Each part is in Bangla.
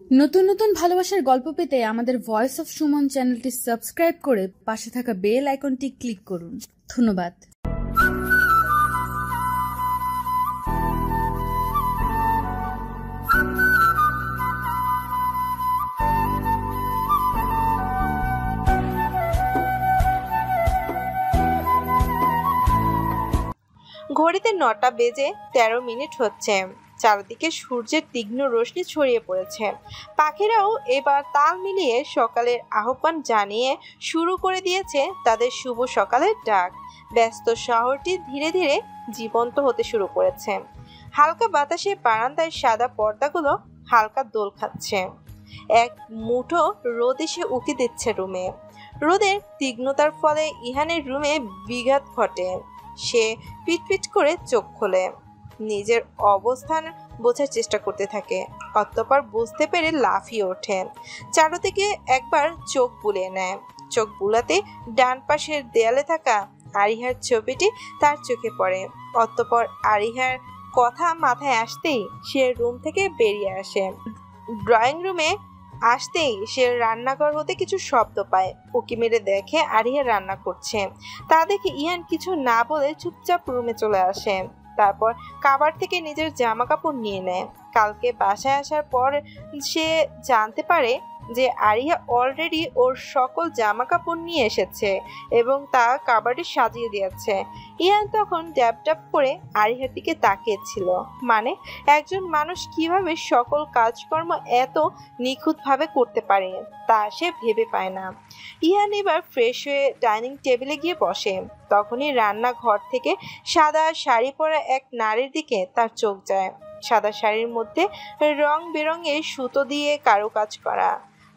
নতুন নতুন ভালোবাসার গল্প পেতে আমাদের ভয়েস অফ সুমন চ্যানেলটি সাবস্ক্রাইব করে পাশে থাকা বেল আইকনটি ক্লিক করুন। ধন্যবাদ। ঘড়িতে ৯টা বেজে ১৩ মিনিট হচ্ছে। চারদিকে সূর্যের তীক্ষ্ণ রশ্মি ছড়িয়ে পড়েছে। পাখিরাও এবার তাল মিলিয়ে সকালের আহ্বান জানিয়ে শুরু করে দিয়েছে তাদের শুভ সকালের ডাক। ব্যস্ত শহরটি ধীরে ধীরে জীবন্ত হতে শুরু করেছে। হালকা বাতাসে বারান্দায় সাদা পর্দাগুলো হালকা দোল খাচ্ছে। এক মুঠো রোদ এসে উকি দিচ্ছে রুমে। রোদের তীক্ষ্ণতার ফলে ইহানের রুমে বিঘাত ঘটে। সে পিটপিট করে চোখ খোলে, নিজের অবস্থান বোঝার চেষ্টা করতে থাকে। অতঃপর বুঝতে পেরে লাফিয়ে ওঠে। চারদিকে একবার চোখ বুলিয়ে নেয়। চোখ বুলাতে ডান পাশের দেয়ালে থাকা আরিহার ছবিটি তার চোখে পড়ে। অতঃপর আরিহার কথা মাথায় আসতেই সে রুম থেকে বেরিয়ে আসে। ড্রয়িং রুমে আসতেই সে রান্নাঘর হতে কিছু শব্দ পায়। উকি মেরে দেখে আরিয়া রান্না করছে। তা দেখে ইহান কিছু না বলে চুপচাপ রুমে চলে আসে। তারপর কাবার থেকে নিজের জামা কাপড় নিয়ে নেয়। কালকে বাসায় আসার পর সে জানতে পারে যে আরিয়া অলরেডি ওর সকল জামা কাপড় নিয়ে এসেছে এবং তা কাবার্ডে সাজিয়ে দিয়েছে। ইহান তখন ড্যাব ড্যাব করে আরিহার দিকে তাকিয়েছিল। মানে একজন মানুষ কিভাবে সকল কাজকর্ম এত নিখুঁতভাবে করতে পারে তা সে ভেবে পায় না। ইহান এবার ফ্রেশ হয়ে ডাইনিং টেবিলে গিয়ে বসে। তখনই রান্নাঘর থেকে সাদা শাড়ি পরা এক নারীর দিকে তার চোখ যায়। সাদা শাড়ির মধ্যে রং বেরঙের সুতো দিয়ে কারুকাজ করা,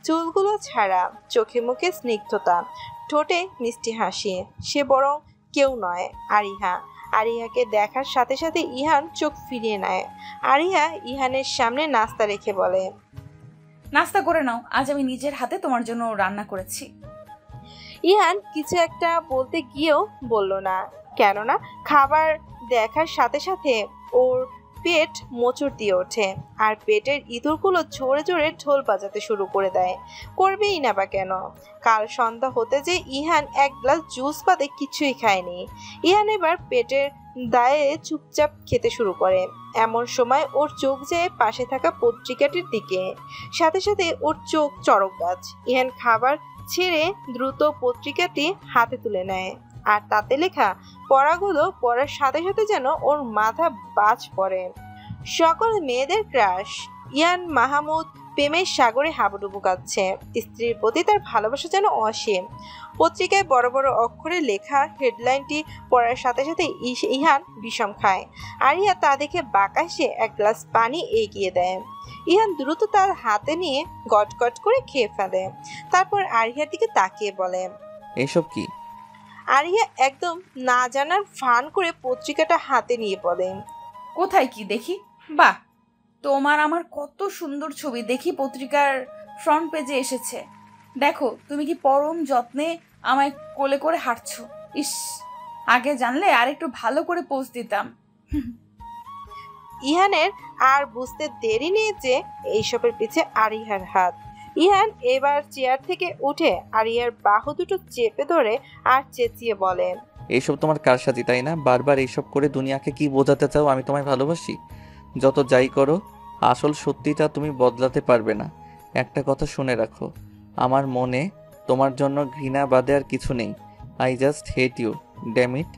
চুলগুলো ছাড়া, চোখে মুখে স্নিগ্ধতা, ঠোঁটে মিষ্টি হাসি। সে বরং কেউ নয়, আরিহা। আরিহাকে দেখার সাথে সাথে ইহান চোখ ফিরিয়ে নেয়। আরিহা ইহানের সামনে নাস্তা রেখে বলে, নাস্তা করে নাও, আজ আমি নিজের হাতে তোমার জন্য রান্না করেছি। ইহান কিছু একটা বলতে গিয়েও বলল না, কেননা খাবার দেখার সাথে সাথে ওর পেট মোচড় দিয়ে ওঠে আর পেটের ইঁদুরগুলো জোরে জোরে ঢোল বাজাতে শুরু করে দেয়। করবেই না বা কেন? কাল সন্ধ্যা হতে যে ইহান এক গ্লাস জুস বাদে কিছুই খায়নি। ইহান এবার পেটের দায়ে চুপচাপ খেতে শুরু করে। এমন সময় ওর চোখ যায় পাশে থাকা পত্রিকাটির দিকে। সাথে সাথে ওর চোখ চড়ক গাছ। ইহান খাবার ছেড়ে দ্রুত পত্রিকাটি হাতে তুলে নেয় আর তাতে লেখা পড়াগুলো পড়ার সাথে সাথে যেন ওর মাথা বাজ পড়ে। সকল মেয়েদের ক্রাশ। ইয়ান মাহমুদ প্রেমের সাগরে হাবুডুবু কাঁদছে। স্ত্রীর প্রতি তার ভালোবাসা যেন অসীম। পত্রিকায় বড় বড় অক্ষরে লেখা হেডলাইনটি পড়ার সাথে সাথে ইহান বিষম খায়। আরিয়া তা দেখে বাঁকাশে এক গ্লাস পানি এগিয়ে দেয়। ইহান দ্রুত তার হাতে নিয়ে গটগট করে খেয়ে ফেলে। তারপর আরিয়ার দিকে তাকিয়ে বলে, এসব কি? আরিয়া একদম না জানার ফান করে পত্রিকাটা হাতে নিয়ে বলে, কোথায় কি দেখি? বাহ, তোমার আমার কত সুন্দর ছবি দেখি পত্রিকার ফ্রন্ট পেজে এসেছে। দেখো তুমি কি পরম যত্নে আমায় কোলে করে হাঁটছো। ইস, আগে জানলে আর একটু ভালো করে পোজ দিতাম। ইহানের আর বুঝতে দেরি নেই যে এইসবের পিছে আরিয়ার হাত। ইহান এবার চেয়ার থেকে উঠে আরিয়ার বাহু দুটো চেপে ধরে আর চেঁচিয়ে বলে, এইসব তোমার কারসাজি, তাই না? বারবার এইসব করে দুনিয়াকে কি বোঝাতে চাও আমি তোমায় ভালোবাসি? যত যাই করো, আসল সত্যিটা তুমি বদলাতে পারবে না। একটা কথা শুনে রাখো, আমার মনে তোমার জন্য ঘৃণা বাদে আর কিছু নেই। I just hate you, damn it.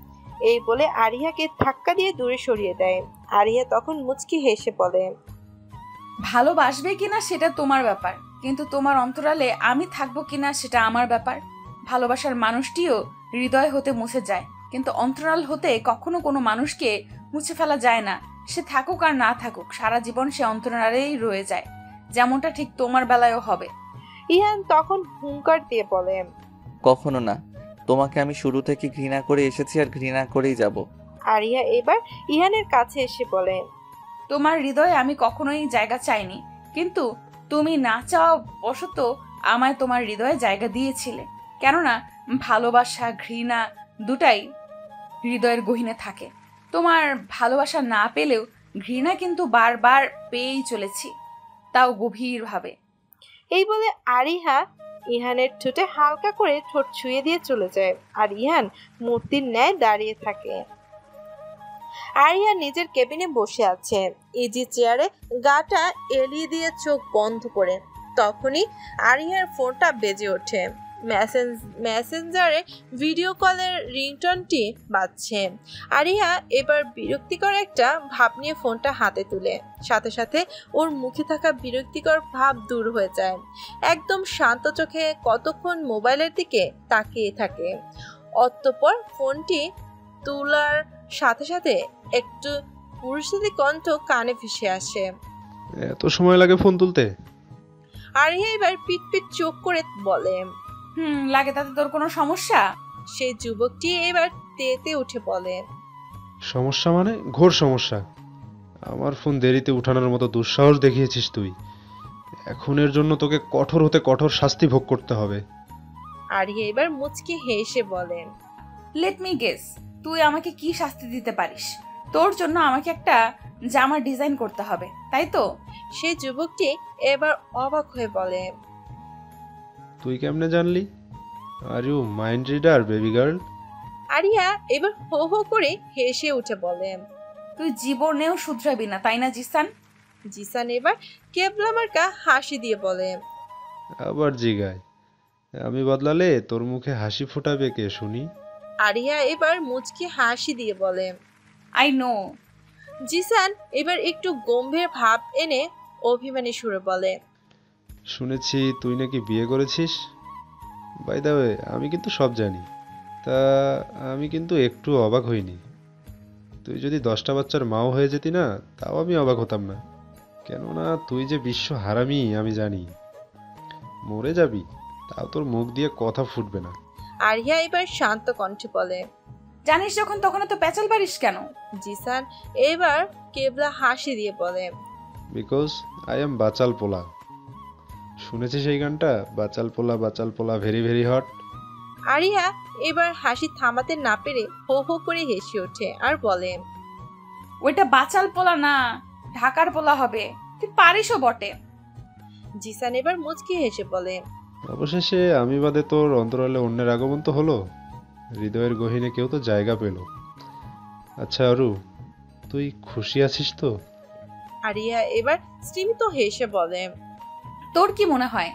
এই বলে আরিয়াকে ধাক্কা দিয়ে দূরে সরিয়ে দেয়। আরিয়া তখন মুচকি হেসে বলে, ভালোবাসবে কিনা সেটা তোমার ব্যাপার, কিন্তু তোমার অন্তরালে আমি থাকবো কিনা সেটা আমার ব্যাপার। ভালোবাসার মানুষটিও হৃদয় হতে মুছে যায়, কিন্তু অন্তরাল হতে কখনো কোনো মানুষকে মুছে ফেলা যায় না। সে থাকুক আর না থাকুক, সারা জীবন সে অন্তরালেই রয়ে যায়, যেমনটা ঠিক তোমার বেলায়ও হবে। ইহান তখন হুঙ্কার দিয়ে বলে, কখনো না। তোমাকে আমি শুরু থেকে ঘৃণা করে এসেছি আর ঘৃণা করেই যাব। আরিয়া এবার ইহানের কাছে এসে বলে, তোমার হৃদয়ে আমি কখনোই জায়গা চাইনি, কিন্তু তুমি না চাওয়া বশত আমায় তোমার হৃদয়ে জায়গা দিয়েছিলে। কেননা ভালোবাসা ঘৃণা দুটাই হৃদয়ের গহীনে থাকে। তোমার ভালোবাসা না পেলেও ঘৃণা কিন্তু বারবার পেয়েই চলেছি। তাও গভীরভাবে। এই বলে আরিহা ইহানের ঠোঁটে হালকা করে ঠোঁট ছুঁয়ে দিয়ে চলে যায়, আর ইহান মূর্তির ন্যায় দাঁড়িয়ে থাকে। আরিয়া নিজের কেবিনে বসে আছে, ইজি চেয়ারে গাটা এলিয়ে দিয়ে চোখ বন্ধ করে। তখনই আরিয়ার ফোনটা বেজে ওঠে। মেসেঞ্জারে ভিডিও কলের রিংটনটি বাজছে। আরিয়া এবার বিরক্তিকর একটা ভাব নিয়ে ফোনটা হাতে তুলে, সাথে সাথে ওর মুখে থাকা বিরক্তিকর ভাব দূর হয়ে যায়। একদম শান্ত চোখে কতক্ষণ মোবাইলের দিকে তাকিয়ে থাকে। অতঃপর ফোনটি তোলার সাথে সাথে একটু পুরুষালী কণ্ঠ কানে ভেসে আসে। এত সময় লাগে ফোন তুলতে? আরিয়া এবার পিট পিট চোখ করে বলে, লাগে। তাতে তোর কোনো সমস্যা? সেই যুবকটি এবার তেতে উঠে বলে, সমস্যা মানে? ঘোর সমস্যা। আমার ফোন দেরিতে উঠানোর মতো দুঃসাহস দেখিয়েছিস তুই। এখন এর জন্য তোকে কঠোর হতে কঠোর শাস্তি ভোগ করতে হবে। আরিয়া এবার মুচকি হেসে বলে, লেট মি গেস, তুই আমাকে কি শাস্তি দিতে পারিস? তোর জন্য আমাকে একটা জামা ডিজাইন করতে হবে, তাই তো? সেই যুবকটি এবার অবাক হয়ে বলে, তুই কেমনে জানলি? Are you mind reader baby girl? Aria এবার হো হো করে হেসে উঠে বলে, তুই জীবনেও শুধরাবি না, তাই না জিসান? জিসান এবার কেবলা মার্কা হাসি দিয়ে বলে, আবার জিগায়, আমি বদলালে তোর মুখে হাসি ফোটাবে কে শুনি? আরিয়া এবার মুচকি হাসি দিয়ে বলে, আই নো। জিসান এবার একটু গম্ভীর ভাব এনে অভিমানী সুরে বলে, শুনেছি তুই নাকি বিয়ে করেছিস। বাই দ্য ওয়ে, আমি কিন্তু সব জানি। তা আমি কিন্তু একটু অবাক হইনি। তুই যদি 10টা বাচ্চার মাও হয়ে যেতি না, তাও আমি অবাক হতাম না। কেননা তুই যে বিশ্ব হারামি আমি জানি। মরে যাবি, তাও তোর মুখ দিয়ে কথা ফুটবে না। আরিয়া এবার শান্ত কণ্ঠে বলে, জানিস যখন তখন তো পেঁচাল পারিস কেন? জিসান এবার কেবলা হাসি দিয়ে বলে, বিকজ আই এম বাচাল পোলা। শুনেছিস সেই গানটা? বাচাল পোলা ভেরি ভেরি হট। আরিয়া এবার হাসি থামাতে না পেরে হো হো করে হেসে ওঠে আর বলে, ওইটা বাচাল পোলা না, ঢাকার পোলা হবে। তুই পারিসও বটে। জিসান এবার মুচকি হেসে বলে, অবশেষে আমি বাদে তোর অন্তরালে অন্যের আগমন তো হলো। হৃদয়ের গহীনে কেউ তো জায়গা পেল। আচ্ছা অরু, তুই খুশি আছিস তো? আরিয়া এবার স্তিমিত হেসে বলে, তোর কি মনে হয়?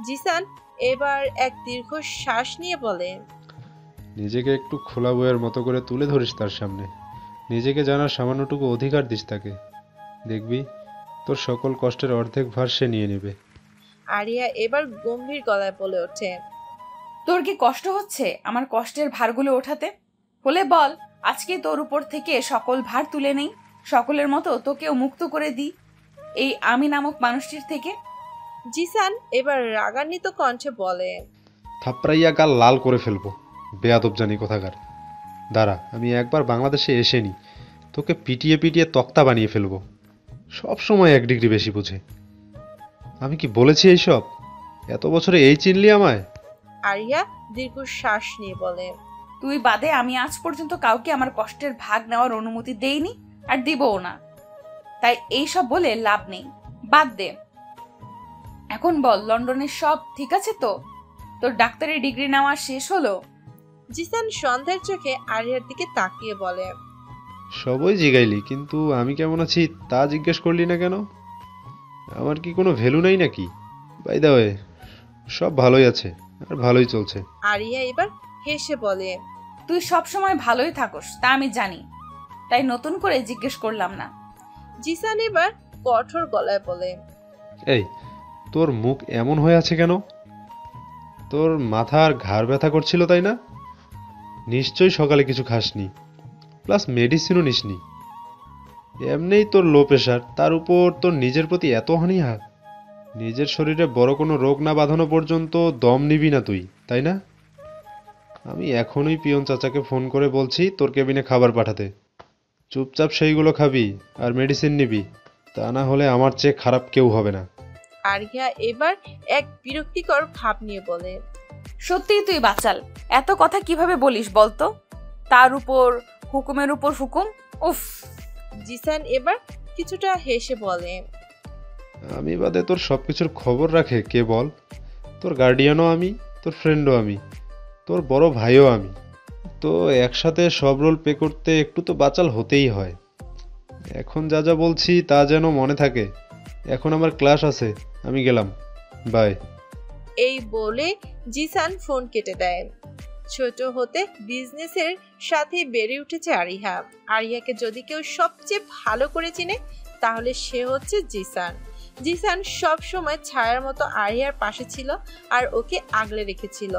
জিসান এবার এক দীর্ঘ শ্বাস নিয়ে বলে, নিজেকে একটু খোলা বইয়ের মতো করে তুলে ধরিস তার সামনে। নিজেকে জানার সামান্যটুকু অধিকার দিস তাকে। দেখবি তোর সকল কষ্টের অর্ধেক ভার সে নিয়ে নেবে। আরিয়া এবার গম্ভীর গলায় বলে ওঠে, তোর কি কষ্ট হচ্ছে আমার কষ্টের ভারগুলো ওঠাতে? হলে বল, আজকে তোর উপর থেকে সকল ভার তুলে নেই, সকলের মতো তোকেও মুক্ত করে দিই এই আমি নামক মানুষটির থেকে। জিসান এবার রাগান্বিত কণ্ঠে বলে, থাপড়াইয়া গাল লাল করে ফেলবো, বেয়াদব জানি কোথাকার। দাঁড়া, আমি একবার বাংলাদেশে এসে নি, তোকে পিটিয়ে পিটিয়ে তক্তা বানিয়ে ফেলবো। সব সময় 1 ডিগ্রি বেশি বুঝে। আমি কি বলেছি এইসব? এত বছরে এই চিনলি আমায়? আরিয়া দীর্ঘ শ্বাস নিয়ে বলে, তুই বাদে আমি আজ পর্যন্ত কাউকে আমার কষ্টের ভাগ নেওয়ার অনুমতি দেইনি, আর দিবও না। তাই এইসব বলে লাভ নেই, বাদ দে। এখন বল, লন্ডনের সব ঠিক আছে তো? তোর ডাক্তারি ডিগ্রি নেওয়া শেষ হলো? জিসান সন্ধ্যার চোখে আরিয়ার দিকে তাকিয়ে বলে, সবই জিগাইলি, কিন্তু আমি কেমন আছি তা জিজ্ঞেস করলি না কেন? আমার কি কোনো ভ্যালু নাই নাকি? বাই দ্য ওয়ে, সব ভালোই আছে আর ভালোই চলছে। আরিয়া এবার হেসে বলে, তুই সব সময় ভালোই থাকস তা আমি জানি, তাই নতুন করে জিজ্ঞেস করলাম না। জিসান এবার কঠোর গলায় বলে, এই, তোর মুখ এমন হয়ে আছে কেন? তোর মাথার ঘাড় ব্যথা করছিল তাই না? নিশ্চয়ই সকালে কিছু খাসনি, প্লাস মেডিসিনও নিসনি। এমনিই তোর লো প্রেশার, তার উপর তোর নিজের প্রতি এত হানিহা। নিজের শরীরে বড় কোনো রোগ না বাঁধানো পর্যন্ত দম নিবি না তুই, তাই না? আমি এখনই পিয়ন চাচাকে ফোন করে বলছি তোর কেবিনে খাবার পাঠাতে। চুপচাপ সেইগুলো খাবি আর মেডিসিন নিবি, তা না হলে আমার চেয়ে খারাপ কেউ হবে না। আরিয়া এবার এক বিরক্তিকর ভাব নিয়ে বলে, সত্যিই তুই বাচাল, এত কথা কিভাবে বলিস বলতো? তার উপর হুকুমের উপর হুকুম, উফ। জিসান এবার কিছুটা হেসে বলে, আমি বাদে তোর সব কিছুর খবর রাখে কে বল? তোর গার্ডিয়ানও আমি, তোর ফ্রেন্ডও আমি, তোর বড় ভাইও আমি। তো একসাথে সব রোল প্লে করতে একটু তো বাচাল হতেই হয়। এখন যা যা বলছি তা যেন মনে থাকে। এখন আমার ক্লাস আছে, আমি গেলাম, বাই। এই বলে জিসান ফোন কেটে দেয়। ছোট হতে বিজনেসের সাথে বেড়ে উঠেছে আরিহা। আরিহাকে যদি কেউ সবচেয়ে ভালো করে চিনে তাহলে সে হচ্ছে জিসান। জিসান সব সময় ছায়ার মতো আরিহার পাশে ছিল আর ওকে আগলে রেখেছিল।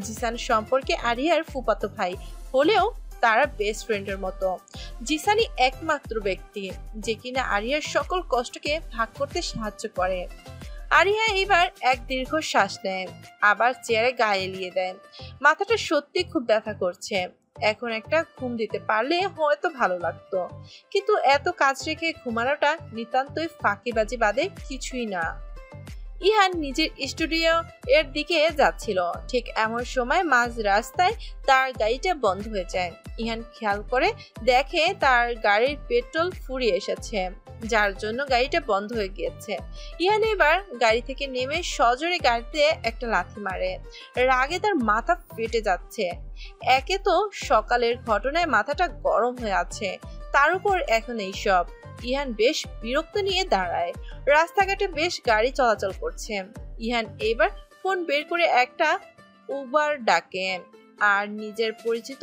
জিসান সম্পর্কে আরিহার ফুফাতো ভাই হলেও তারা বেস্ট ফ্রেন্ডের মতো। জিসানই একমাত্র ব্যক্তি যে কিনা আরিহার সকল কষ্টকে ভাগ করতে সাহায্য করে। আরিহা এবার এক দীর্ঘ শ্বাস নেয়, আবার চেয়ারে গায়ে এলিয়ে দেয়। মাথাটা সত্যি খুব ব্যথা করছে। এখন একটা ঘুম দিতে পারলে হয়তো ভালো লাগতো, কিন্তু এত কাজ রেখে ঘুমানোটা নিতান্তই ফাঁকিবাজি বাদে কিছুই না। ইহান নিজের স্টুডিও এর দিকে যাচ্ছিল। ঠিক এমন সময় মাঝ রাস্তায় তার গাড়িটা বন্ধ হয়ে যায়। ইহান খেয়াল করে দেখে তার গাড়ির পেট্রোল ফুরিয়ে এসেছে, যার জন্য গাড়িটা বন্ধ হয়ে গিয়েছে। ইহান এবার গাড়ি থেকে নেমে সজোরে গাড়িতে একটা লাথি মারে। রাগে তার মাথা ফেটে যাচ্ছে। একে তো সকালের ঘটনায় মাথাটা গরম হয়ে আছে, তার উপর এখন এইসব। ইহান বেশ বিরক্ত নিয়ে দাঁড়ায়। রাস্তাঘাটে বেশ গাড়ি চলাচল করছে। ইহান এবার ফোন বের করে একটা উবার ডাকে আর নিজের পরিচিত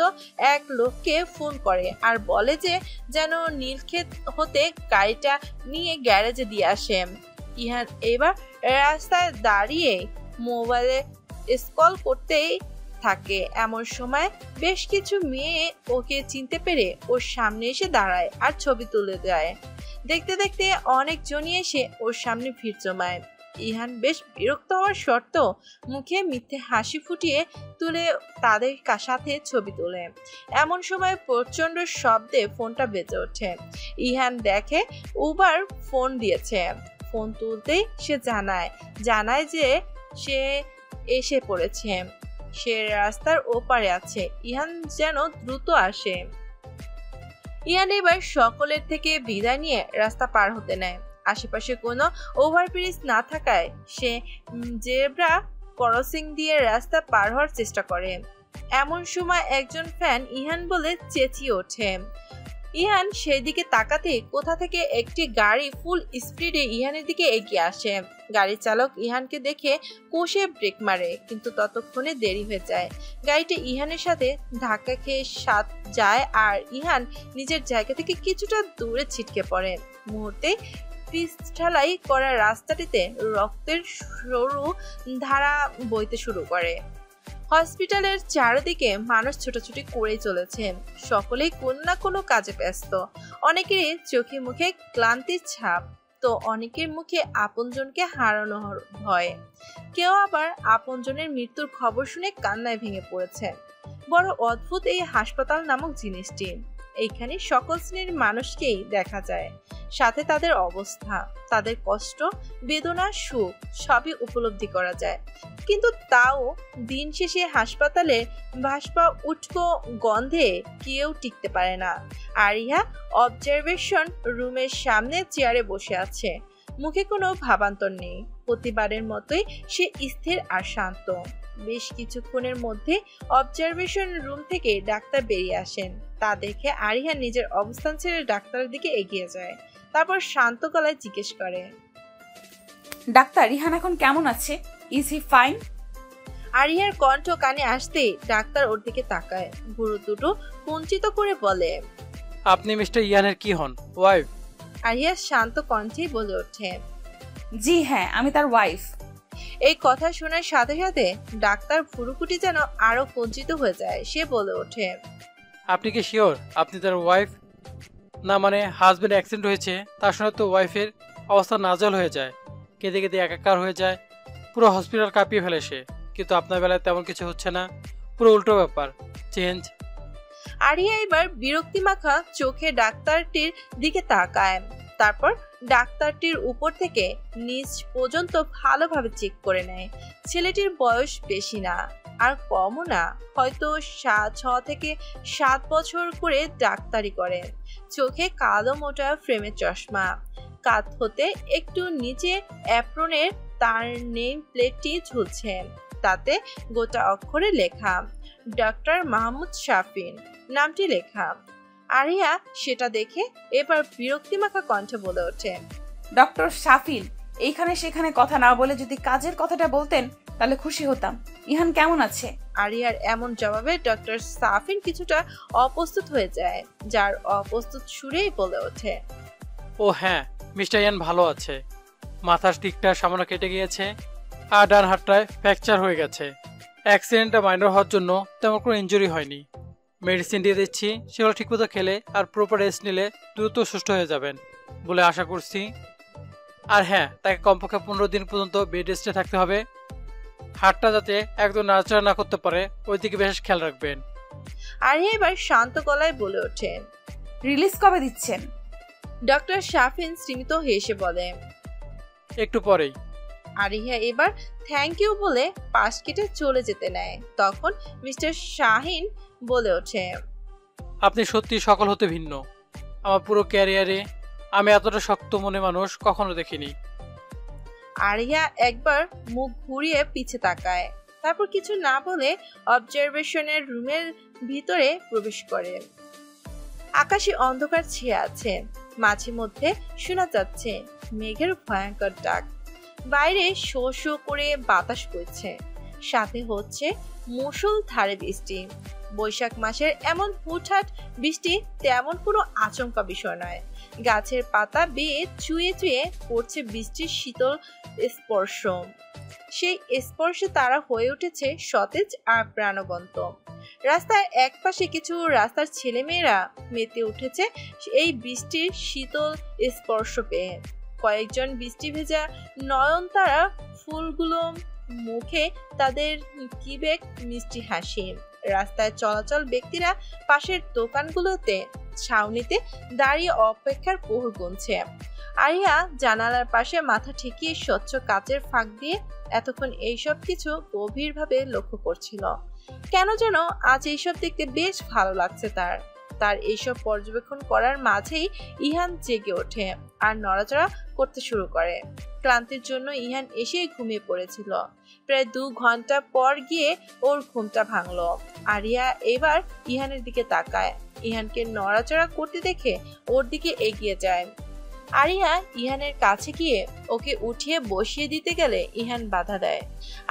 এক লোককে ফোন করে আর বলে যে যেন নীলক্ষেত হতে গাড়িটা নিয়ে গ্যারেজে দিয়ে আসে। ইহান এবার রাস্তায় দাঁড়িয়ে মোবাইলে স্ক্রল করতেই থাকে। এমন সময় বেশ কিছু মেয়ে ওকে চিনতে পেরে ওর সামনে এসে দাঁড়ায় আর ছবি তুলে দেয়। দেখতে দেখতে অনেকজনই এসে ওর সামনে ভিড় জমায়। ইহান বেশ বিরক্ত হওয়ার সত্ত্বেও মুখে মিথ্যে হাসি ফুটিয়ে তুলে তাদের সাথে ছবি তোলে। এমন সময় প্রচন্ড শব্দে ফোনটা বেজে ওঠে। ইহান দেখে উবার ফোন দিয়েছে। ফোন তুলতেই সে জানায় যে সে এসে পড়েছে, সে রাস্তার ওপারে আছে। ইহান যেন দ্রুত আসে। ইহান এবার সকলের থেকে বিদায় নিয়ে রাস্তা পার হতে নেয়। আশেপাশে কোনো ওভারব্রিজ না থাকায় সে জেব্রা ক্রসিং দিয়ে রাস্তা পার হওয়ার চেষ্টা করে। এমন সময় একজন ফ্যান ইহান বলে চেঁচিয়ে ওঠে। ইহান সেই দিকে তাকাতে কোথা থেকে একটি গাড়ি ফুল স্পিডে ইহানের দিকে এগিয়ে আসে। গাড়ি চালক ইহানকে দেখে কষে ব্রেক মারে, কিন্তু ততক্ষণে দেরি হয়ে যায়। গাড়িটা ইহানের সাথে ধাক্কা খেয়ে যায় আর ইহান নিজের জায়গা থেকে কিছুটা দূরে ছিটকে পড়ে। মুহূর্তে পিছঢালাই করা রাস্তাটিতে রক্তের সরু ধারা বইতে শুরু করে। হসপিটালের চারিদিকে মানুষ ছোটাছুটি করেই চলেছে। সকলেই কোনো না কোনো কাজে ব্যস্ত। অনেকেরই চোখে মুখে ক্লান্তির ছাপ, তো অনেকের মুখে আপনজনকে হারানোর ভয়। কেউ আবার আপনজনের মৃত্যুর খবর শুনে কান্নায় ভেঙে পড়েছে। বড় অদ্ভুত এই হাসপাতাল নামক জিনিসটি। এইখানে সকল শ্রেণীর মানুষকেই দেখা যায়, সাথে তাদের অবস্থা, তাদের কষ্ট, বেদনা, সুখ সবই উপলব্ধি করা যায়। কিন্তু তাও দিন শেষে হাসপাতালে ভাসপা উটকো গন্ধে কেউ টিকতে পারে না। আরিহা অবজারভেশন রুমের সামনে চেয়ারে বসে আছে। মুখে কোনো ভাবান্তর নেই। প্রতিবারের মতোই সে স্থির আর শান্ত। বেশ কিছুক্ষণের মধ্যে অবজারভেশন রুম থেকে ডাক্তার বেরিয়ে আসেন। তা দেখে আরিহা নিজের অবস্থান ছেড়ে ডাক্তারের দিকে এগিয়ে যায়। তারপর শান্ত গলায় জিজ্ঞেস করে, ডাক্তার, রিহান এখন কেমন আছে? Is he fine? আরিহার কণ্ঠ কানে আসতেই ডাক্তার ওর দিকে তাকায়, ভুরু দুটো কুঞ্চিত করে বলে, আপনি মিস্টার ইয়ানের কি হন? ওয়াইফ? আরিহা শান্ত কণ্ঠেই বলে ওঠে, জি হ্যাঁ, আমি তার ওয়াইফ। এই কথা শোনার সাথে সাথে ডাক্তার ভুরুকুটি যেন আরো কুঞ্চিত হয়ে যায়। সে বলে ওঠে, আপনি কি শিওর আপনি তার ওয়াইফ? না মানে হাজবেন্ড অ্যাক্সিডেন্ট হয়েছে, তার সঙ্গে তো ওয়াইফের অবস্থা নাজল হয়ে যায়, কেঁদে কেঁদে একাকার হয়ে যায়, পুরো হসপিটাল কাঁপিয়ে ফেলে সে। কিন্তু আপনার বেলায় তেমন কিছু হচ্ছে না, পুরো উল্টো ব্যাপার, চেঞ্জ। আরিয়া এবার বিরক্তি মাখা চোখে ডাক্তারটির দিকে তাকায়। তারপর ডাক্তারটির উপর থেকে নিচ পর্যন্ত ভালোভাবে চেক করে নেয়। ছেলেটির বয়স বেশি না আর কমও না, হয়তো 6 থেকে 7 বছর করে ডাক্তারি করে। চোখে কালো মোটা ফ্রেমের চশমা, কাঁধ হতে একটু নিচে অ্যাপ্রনের তার নেম প্লেটটি ঝুলছে, তাতে গোটা অক্ষরে লেখা ডক্টর মাহমুদ শাফিন নামটি লেখা। আরিয়া সেটা দেখে এবার বিরক্তিমাখা কণ্ঠে বলে ওঠে, ডক্টর শাফিন, এইখানে সেখানে কথা না বলে যদি কাজের কথাটা বলতেন তাহলে খুশি হতাম। ইহান কেমন আছে? আরিয়ার এমন জবাবে ডক্টর সাফিন কিছুটা অপ্রস্তুত হয়ে যায়, যার অপ্রস্তুত সুরেই বলে ওঠে, ও হ্যাঁ, মিস্টার ইয়ান ভালো আছে। মাথার দিকটা সামান্য কেটে গিয়েছে আর ডান হাতটায় ফ্র্যাকচার হয়ে গেছে। অ্যাক্সিডেন্টটা মাইনর হওয়ার জন্য তেমন কোনো ইনজুরি হয়নি। মেডিসিন দিয়ে দিচ্ছি, সেগুলো ঠিকমতো খেলে আর প্রপার রেস্ট নিলে দ্রুত সুস্থ হয়ে যাবেন বলে আশা করছি। আর হ্যাঁ, তাকে কমপক্ষে 15 দিন পর্যন্ত বেড রেস্টে থাকতে হবে। হাতটা যাতে একদম নাড়াচাড়া না করতে পারে, ওই দিকে বিশেষ খেয়াল রাখবেন। আরিয়া এবার শান্ত গলায় বলে ওঠে, রিলিজ কবে দিচ্ছেন? ডক্টর শাফিন স্মিত হেসে বলে, একটু পরেই। আরিয়া এবার থ্যাংক ইউ বলে পাশ কেটে চলে যেতে নেয়। তখন মিস্টার শাহিন বলে ওঠে, আপনি সত্যি সকল হতে ভিন্ন। আমার পুরো ক্যারিয়ারে আমি এতটা শক্ত মনে মানুষ কখনো দেখিনি। আরিয়া একবার মুখ ঘুরিয়ে পিছে তাকায়, তারপর কিছু না বলে অবজারভেশনের রুমের ভিতরে প্রবেশ করে। আকাশে অন্ধকার ছেয়ে আছে, মাঝে মধ্যে শোনা যাচ্ছে মেঘের ভয়ঙ্কর ডাক। বাইরে শো শো করে বাতাস বইছে, সাথে হচ্ছে মুষলধারে বৃষ্টি। বৈশাখ মাসের এমন হুটহাট বৃষ্টি তেমন কোনো আচমকা বিষয় নয়। গাছের পাতা বেয়ে চুয়ে চুয়ে পড়ছে বৃষ্টির শীতল স্পর্শ। সেই স্পর্শে তারা হয়ে উঠেছে সতেজ আর প্রাণবন্ত। রাস্তার একপাশে কিছু রাস্তার ছেলেমেয়েরা মেতে উঠেছে এই বৃষ্টির শীতল স্পর্শ পেয়ে। কয়েকজন বৃষ্টি ভেজা নয়নতারা ফুলগুলো মুখে তাদের কিবেক মিষ্টি হাসি। রাস্তায় চলাচল ব্যক্তিরা পাশের দোকানগুলোতে ছাউনিতে দাঁড়িয়ে অপেক্ষার প্রহর গুনছে। আরিয়া জানালার পাশে মাথা ঠেকিয়ে স্বচ্ছ কাচের ফাঁক দিয়ে এতক্ষণ এইসব কিছু গভীরভাবে লক্ষ্য করছিল। কেন যেন আজ এইসব দেখতে বেশ ভালো লাগছে তার। তার এইসব পর্যবেক্ষণ করার মাঝেই ইহান জেগে ওঠে আর নড়াচড়া করতে শুরু করে। ক্লান্তির জন্য ইহান এসেই ঘুমিয়ে পড়েছিল। প্রায় 2 ঘন্টা পর গিয়ে ওর ঘুমটা ভাঙলো। আরিয়া এবার ইহানের দিকে তাকায়। ইহানকে নড়াচড়া করতে দেখে ওর দিকে এগিয়ে যায়। আরিয়া ইহানের কাছে গিয়ে ওকে উঠিয়ে বসিয়ে দিতে গেলে ইহান বাধা দেয়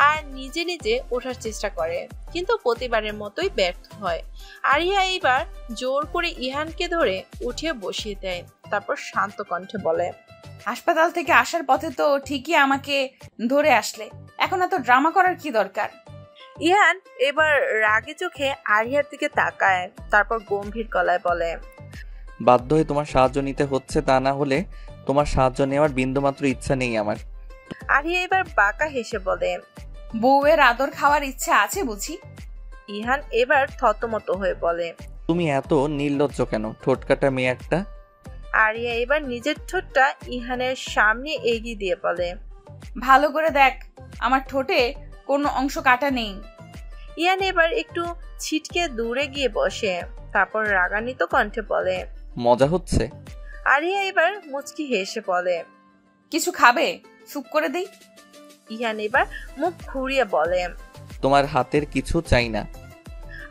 আর নিজে নিজে ওঠার চেষ্টা করে, কিন্তু প্রতিবারের মতোই ব্যর্থ হয়। আরিয়া এইবার জোর করে ইহানকে ধরে উঠিয়ে বসিয়ে দেয়, তারপর শান্ত কণ্ঠে বলে, হাসপাতাল থেকে আসার পথে তো ঠিকই আমাকে ধরে আসলে, এখন এত ড্রামা করার কি দরকার? ইহান এবার রাগে চোখে আরিয়ার দিকে তাকায়, তারপর গম্ভীর গলায় বলে, বাধ্য হয়ে তোমার সাহায্য নিতে হচ্ছে, তা না হলে তোমার সাহায্য নেওয়ার বিন্দুমাত্র ইচ্ছা নেই আমার। আরিয়া এবার বাঁকা হেসে বলে, বউয়ের আদর খাওয়ার ইচ্ছা আছে বুঝি? ইহান এবার থতমত হয়ে বলে, তুমি এত নির্লজ্জ কেন, ঠোঁটকাটা মেয়ে একটা। আরিয়া এবার নিজের ঠোঁটটা ইহানের সামনে এগিয়ে দিয়ে বলে, ভালো করে দেখ, আমার ঠোঁটে কোনো অংশ কাটা নেই। ইহান এবার একটু ছিটকে দূরে গিয়ে বসে, তারপর রাগান্বিত কণ্ঠে বলে, মজা হচ্ছে? আরিয়া এবার মুচকি হেসে বলে, কিছু খাবে? চুপ করে দেই। ইহান এবার মুখ ঘুরিয়ে বলে, তোমার হাতের কিছু চাই না।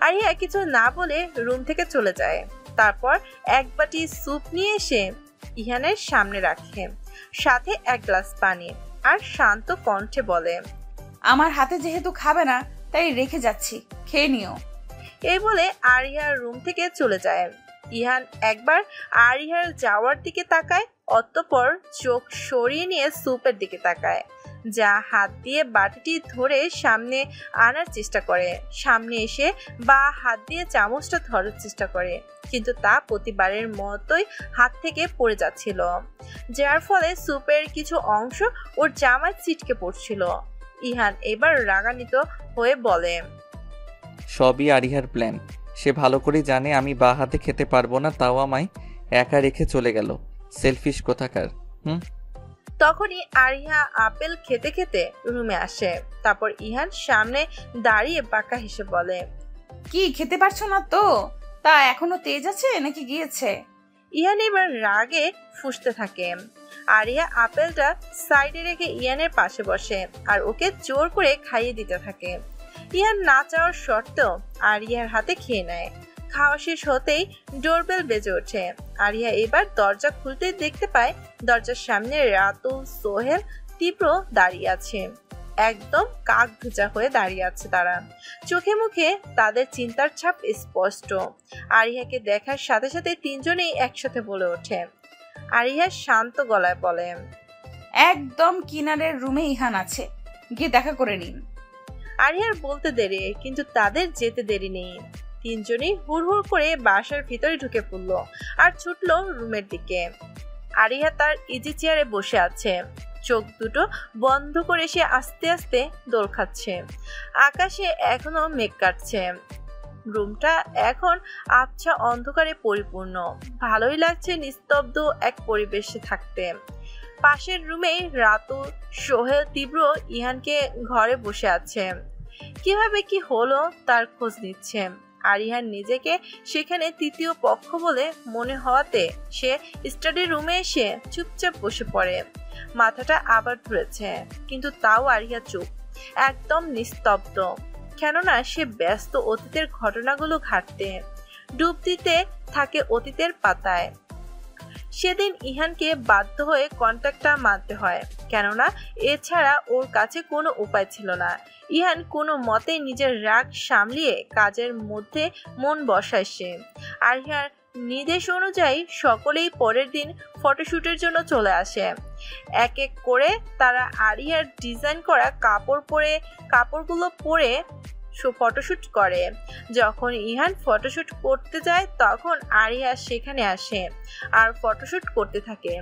আরিয়া কিছু না বলে রুম থেকে চলে যায়। তারপর এক বাটি স্যুপ নিয়ে এসে ইহানের সামনে রাখে, সাথে 1 গ্লাস পানি, আর শান্ত কণ্ঠে বলে, আমার হাতে যেহেতু খাবে না তাই রেখে যাচ্ছি, খেয়ে নিও। এই বলে আরিয়া রুম থেকে চলে যায়। ইহান একবার আরিয়ার যাওয়ার দিকে তাকায়, অতঃপর চোখ সরিয়ে নিয়ে স্যুপের দিকে তাকায়, যা হাত দিয়ে বাটিটি ধরে সামনে আনার চেষ্টা করে। সামনে এসে বা হাত দিয়ে চামচটা ধরার চেষ্টা করে, কিন্তু তা প্রতিবারের মতোই হাত থেকে পড়ে যাচ্ছিল, যার ফলে স্যুপের কিছু অংশ ওর জামায় ছিটকে পড়ছিল। ইহান এবার রাগান্বিত হয়ে বলে, সবই আরিহার প্ল্যান। সে ভালো করেই জানে আমি বা হাতে খেতে পারবো না, তাও আমায় একা রেখে চলে গেল। সেলফিশ কোথাকার। তখনই আরিহা আপেল খেতে খেতে রুমে আসে। তারপর ইহান সামনে দাঁড়িয়ে বাঁকা হেসে বলে, কি খেতে পারছো না তো? তা এখনো তেজ আছে নাকি গিয়েছে? ইহান এবার রাগে ফুঁসতে থাকে। আরিয়া আপেলটা সাইডে রেখে ইয়ানের পাশে বসে আর ওকে জোর করে খাইয়ে দিতে থাকে। ইয়ান না চাওয়ার সত্ত্বেও আরিয়ার হাতে খেয়ে নেয়। খাওয়া শেষ হতেই ডোরবেল বেজে ওঠে। আরিয়া এবার দরজা খুলতে দেখতে পায় দরজার সামনে রাতুল, সোহেল, তীব্র দাঁড়িয়ে আছে। একদম কাক ভেজা হয়ে দাঁড়িয়ে আছে তারা। চোখে মুখে তাদের চিন্তার ছাপ স্পষ্ট। আরিয়াকে দেখার সাথে সাথে তিনজনেই একসাথে বলে ওঠে। আরিয়া শান্ত গলায় বলে, একদম কিনারের রুমে ইহান আছে, গিয়ে দেখা করে নিন। আরিয়ার বলতে দেরি, কিন্তু তাদের যেতে দেরি নেই। তিনজনই হুড়হুড় করে বাসার ভিতরে ঢুকে পড়লো আর ছুটলো রুমের দিকে। আরিয়া তার ইজি চেয়ারে বসে আছে, চোখ দুটো বন্ধ করে সে আস্তে আস্তে দোল খাচ্ছে। আকাশে এখনো মেঘ কাটছে। রুমটা এখন আবছা অন্ধকারে পরিপূর্ণ। ভালোই লাগছে নিস্তব্ধ এক পরিবেশে থাকতে। পাশের রুমেই রাতুল, সোহেল, তীব্র ইহানকে ঘরে বসে আছে। কিভাবে কি হলো তার খোঁজ নিচ্ছে। আর ইহান নিজেকে সেখানে তৃতীয় পক্ষ বলে মনে হওয়াতে সে স্টাডি রুমে এসে চুপচাপ বসে পড়ে। মাথাটা আবার ধরেছে, কিন্তু তাও আরিয়া চুপ, একদম নিস্তব্ধ। কেননা সে ব্যস্ত অতীতের ঘটনাগুলো ঘাটতে, ডুব দিতে থাকে অতীতের পাতায়। সেদিন ইহানকে বাধ্য হয়ে কন্ট্যাক্টটা মানতে হয়, কেননা এছাড়া ওর কাছে কোনো উপায় ছিল না। ইহান কোনো মতেই নিজের রাগ সামলিয়ে কাজের মধ্যে মন বসায় সে। আর ইহার নির্দেশ অনুযায়ী সকলেই পরের দিন ফটোশ্যুটের জন্য চলে আসে। এক এক করে তারা আরিয়ার ডিজাইন করা কাপড়গুলো পরে ফটোশ্যুট করে। যখন ইহান ফটোশ্যুট করতে যায় তখন আরিয়া সেখানে আসে আর ফটোশ্যুট করতে থাকে।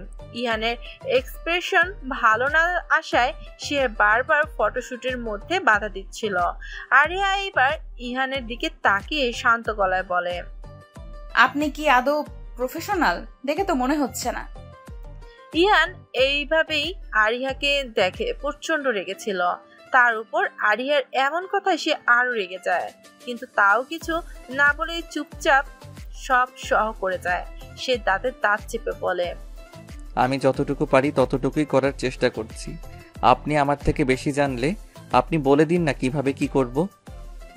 ইহানের এক্সপ্রেশন ভালো না আসায় সে বারবার ফটোশ্যুটের মধ্যে বাধা দিচ্ছিল। আরিয়া এবার ইহানের দিকে তাকিয়ে শান্ত গলায় বলে, আপনি কি আদৌ প্রফেশনাল? দেখে তো মনে হচ্ছে না। ইহান এইভাবেই আরিয়াকে দেখে প্রচন্ড রেগেছিল। তার উপর আরিয়ার এমন কথায় সে আরো রেগে যায়, কিন্তু তাও কিছু না বলে চুপচাপ সব সহ করে যায়। সে দাঁতের দাঁত চেপে বলে, আমি যতটুকু পারি ততটুকুই করার চেষ্টা করছি। আপনি আমার থেকে বেশি জানলে আপনি বলে দিন না কিভাবে কি করব।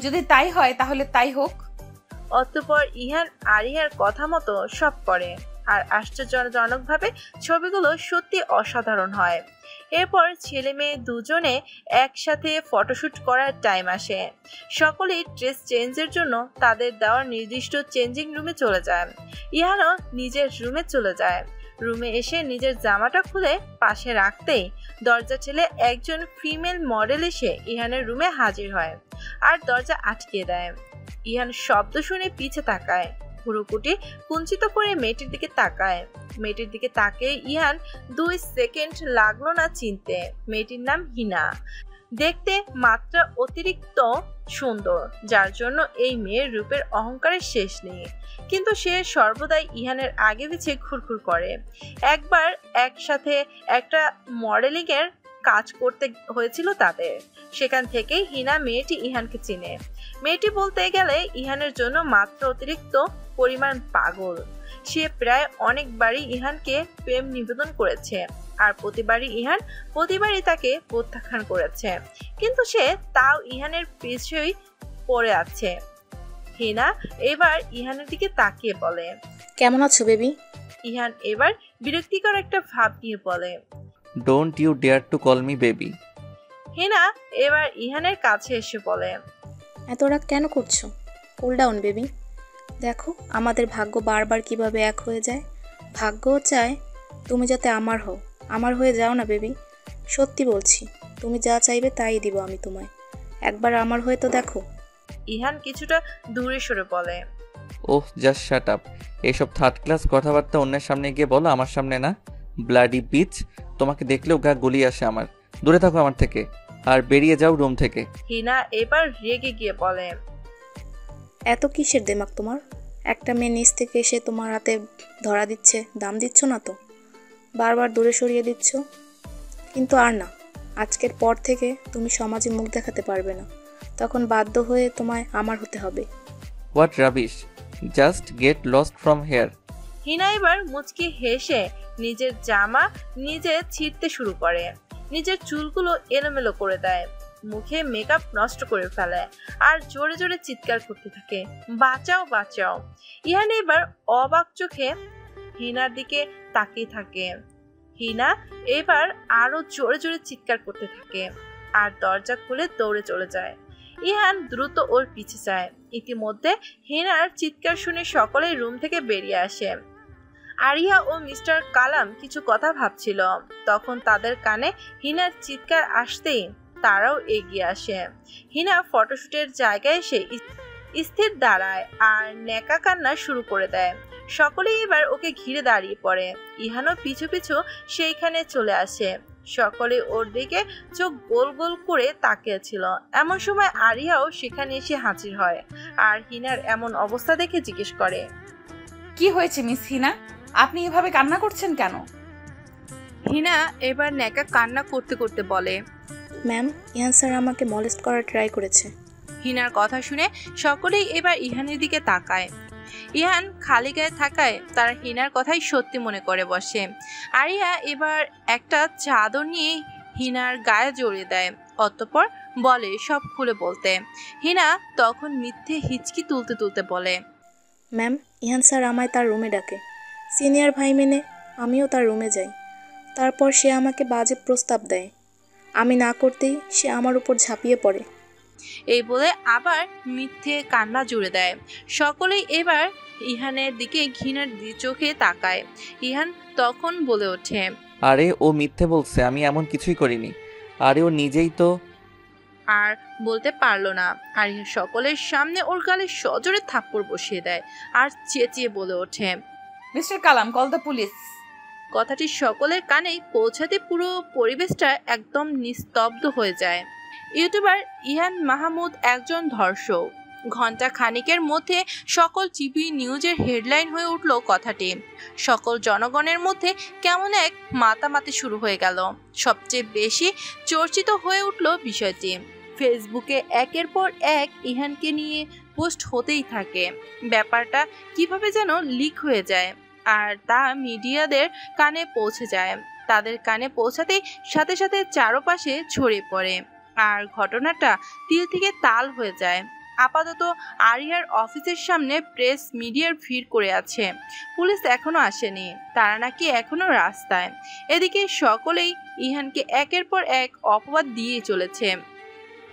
যদি তাই হয় তাহলে তাই হোক। অতঃপর ইহান আরিয়ার কথা মতো সব করে আর আশ্চর্যজনকভাবে ছবিগুলো সত্যি অসাধারণ হয়। এরপর ছেলে মেয়ে দুজনে একসাথে ফটোশ্যুট করার টাইম আসে। সকলেই ড্রেস চেঞ্জের জন্য তাদের দেওয়া নির্দিষ্ট চেঞ্জিং রুমে চলে যায়। ইহানও নিজের রুমে চলে যায়। রুমে এসে নিজের জামাটা খুলে পাশে রাখতেই দরজা ঠেলে একজন ফিমেল মডেল এসে ইহানের রুমে হাজির হয় আর দরজা আটকে দেয়। ইহান শব্দ শুনে পিছে তাকায়, ভুরুকুটি কুঞ্চিত করে মেয়েটির দিকে তাকায়। মেয়েটির দিকে তাকিয়ে ইহান 2 সেকেন্ড লাগলো না চিনতে। মেয়েটির নাম হিনা। দেখতে মাত্রা অতিরিক্ত সুন্দর, যার জন্য এই মেয়ের রূপের অহংকারের শেষ নেই। কিন্তু সে সর্বদাই ইহানের আগে পিছে ঘুরঘুর করে। একবার একসাথে একটা মডেলিং এর কাজ করতে হয়েছিল তাদের। সেখান থেকেই হিনা মেয়েটি ইহানকে চিনে। মেয়েটি বলতে গেলে ইহানের জন্য মাত্রা অতিরিক্ত পরিমাণ পাগল। সে প্রায় অনেকবারই ইহানকে প্রেম নিবেদন করেছে আর প্রতিবারই তাকে প্রত্যাখ্যান করেছে, কিন্তু সে তাও ইহানের পিছুই পড়ে আছে। হিনা এবার ইহানের দিকে তাকিয়ে বলে, কেমন আছো বেবি? ইহান এবার বিরক্তিকর একটা ভাব নিয়ে বলে, don't you dare to call me baby. Hina এবার ইহানের কাছে এসে বলে, এত রাগ কেন করছো? Cool down baby. দেখো আমাদের ভাগ্য বারবার কিভাবে এক হয়ে যায়। ভাগ্যও চায় তুমি যাতে আমার হও। আমার হয়ে যাও না বেবি, সত্যি বলছি। তুমি যা চাইবে তাই দিব আমি তোমায়। একবার আমার হয়ে তো দেখো। ইহান কিছুটা দূরে সরে বলে, ওহ জাস্ট শাট আপ। এইসব থার্ড ক্লাস কথাবার্তা অন্যের সামনে গিয়ে বলো, আমার সামনে না। ব্লাডি বিচ, তোমাকে দেখলেও গা গুলিয়ে আসে আমার। দূরে থাকো আমার থেকে আর বেরিয়ে যাও রুম থেকে। হিনা এবার রেগে গিয়ে বলে, এত কিসের দেমাক তোমার? একটা মেয়ে নিচ থেকে এসে তোমার হাতে ধরা দিচ্ছে, দাম দিচ্ছ না তো, বারবার দূরে সরিয়ে দিচ্ছ। কিন্তু আর না, আজকের পর থেকে তুমি সমাজে মুখ দেখাতে পারবে না। তখন বাধ্য হয়ে তোমায় আমার হতে হবে। What rubbish, just get lost from here. Hina এবার মুচকি হেসে নিজের জামা নিজে ছিঁড়তে শুরু করে, নিজের চুলগুলো এলোমেলো করে দেয়, মুখে মেকআপ নষ্ট করে ফেলে আর জোরে জোরে চিৎকার করতে থাকে, বাঁচাও বাঁচাও। ইহান এবার অবাক চোখে হিনার দিকে তাকিয়ে থাকে। হিনা এবার আরো জোরে জোরে চিৎকার করতে থাকে আর দরজা খুলে দৌড়ে চলে যায়। ইহান দ্রুত ওর পিছে যায়। ইতিমধ্যে হিনার চিৎকার শুনে সকলেই রুম থেকে বেরিয়ে আসে। আরিয়া ও মিস্টার কালাম কিছু কথা ভাবছিল, তখন তাদের কানে হিনার চিৎকার আসতেই তারাও এগিয়ে আসে। হিনা ফটোশুটের জায়গায় এসে স্থির দাঁড়ায় আর নেকা কান্না শুরু করে দেয়। সকলেই এবার ওকে ঘিরে দাঁড়িয়ে পড়ে। ইহানও পিছু পিছু সেইখানে চলে আসে। সকলে ওর দিকে চোখ গোল গোল করে তাকিয়েছিল। এমন সময় আরিয়াও সেখানে এসে হাজির হয় আর হিনার এমন অবস্থা দেখে জিজ্ঞেস করে, কি হয়েছে মিস হিনা? আপনি এভাবে কান্না করছেন কেন? হিনা এবার নেকা কান্না করতে করতে বলে, ম্যাম, ইহান স্যার আমাকে মলেস্ট করার ট্রাই করেছে। হিনার কথা শুনে সকলেই এবার ইহানের দিকে তাকায়। ইহান খালি গায়ে থাকায় তারা হিনার কথাই সত্যি মনে করে বসে। আরিয়া এবার একটা চাদর নিয়ে হিনার গায়ে জড়িয়ে দেয়, অতঃপর বলে সব খুলে বলতে। হিনা তখন মিথ্যে হিচকি তুলতে তুলতে বলে, ম্যাম, ইহান স্যার আমায় তার রুমে ডাকে। সিনিয়র ভাই মেনে আমিও তার রুমে যাই। তারপর সে আমাকে বাজে প্রস্তাব দেয়। আমি না করতেই সে আমার উপর ঝাঁপিয়ে পড়ে। এই বলে আবার মিথ্যে কান্না জুড়ে দেয়। সকলেই এবার ইহানের দিকে ঘৃণার চোখে তাকায়। ইহান তখন বলে ওঠে, আরে ও মিথ্যে বলছে, আমি এমন কিছুই করিনি। আরে ও নিজেই তো। আর বলতে পারলো না। আর ইহা সকলের সামনে ওর গালে সজোরে থাপ্পড় বসিয়ে দেয় আর চেঁচিয়ে বলে ওঠে, mister Kalam, call the police. কথাটি সকলের কানেই পৌঁছাতে পুরো পরিবেশটা একদম নিস্তব্ধ হয়ে যায়। ইউটিউবার ইহান মাহমুদ একজন ধর্ষক। ঘন্টা খানিকের মধ্যে সকল টিভি নিউজের হেডলাইন হয়ে উঠল কথাটি। সকল জনগণের মধ্যে কেমন এক মাতামাতি শুরু হয়ে গেল। সবচেয়ে বেশি চর্চিত হয়ে উঠল বিষয়টি। ফেসবুকে একের পর এক ইহানকে নিয়ে পোস্ট হতেই থাকে। ব্যাপারটা কিভাবে যেন লিক হয়ে যায় আর তা মিডিয়াদের কানে পৌঁছে যায়। তাদের কানে পৌঁছাতেই সাথে সাথে চারপাশে ছড়িয়ে পড়ে আর ঘটনাটা তিল থেকে তাল হয়ে যায়। আপাতত আরিয়ার অফিসের সামনে প্রেস মিডিয়ার ভিড় করে আছে। পুলিশ এখনো আসেনি, তারা নাকি এখনো রাস্তায়। এদিকে সকলেই ইহানকে একের পর এক অপবাদ দিয়ে চলেছে।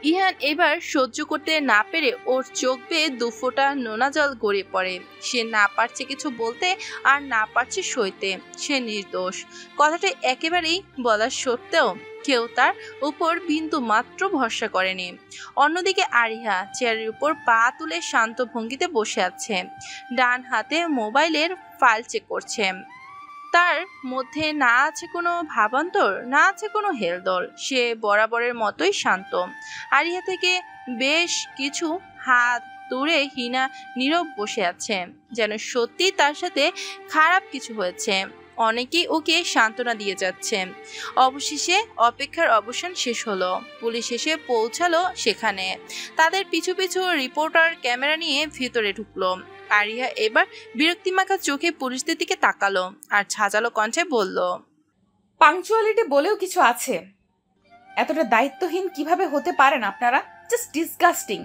ইহান এবার সহ্য করতে না পেরে ওর চোখ বেয়ে দুফোঁটা নোনা জল গড়িয়ে পড়ে। সে না পারছে কিছু বলতে আর না পারছে সইতে। সে নির্দোষ, কথাটা একেবারেই বলার সত্ত্বেও কেউ তার উপর বিন্দু মাত্র ভরসা করেনি। অন্যদিকে আরিহা চেয়ারের উপর পা তুলে শান্ত ভঙ্গিতে বসে আছে, ডান হাতে মোবাইলের ফাইল চেক করছে। তার মধ্যে না আছে কোনো ভাবান্তর, না আছে কোনো হেলদোল। সে বরাবরের মতোই শান্ত। আরিয়া থেকে বেশ কিছু হাত দূরে হিনা নীরব বসে আছে, যেন সত্যি তার সাথে খারাপ কিছু হয়েছে। অনেকেই ওকে সান্ত্বনা দিয়ে যাচ্ছে। অবশেষে অপেক্ষার অবসান শেষ হলো। পুলিশ এসে পৌঁছালো সেখানে। তাদের পিছু পিছু রিপোর্টার ক্যামেরা নিয়ে ভিতরে ঢুকলো। আরিয়া এবার বিরক্তিমাখা চোখে পুলিশদের দিকে তাকালো আর ঝাঁঝালো কণ্ঠে বলল, পাংচুয়ালিটি বলেও কিছু আছে। এতটা দায়িত্বহীন কিভাবে হতে পারেন আপনারা? Just disgusting.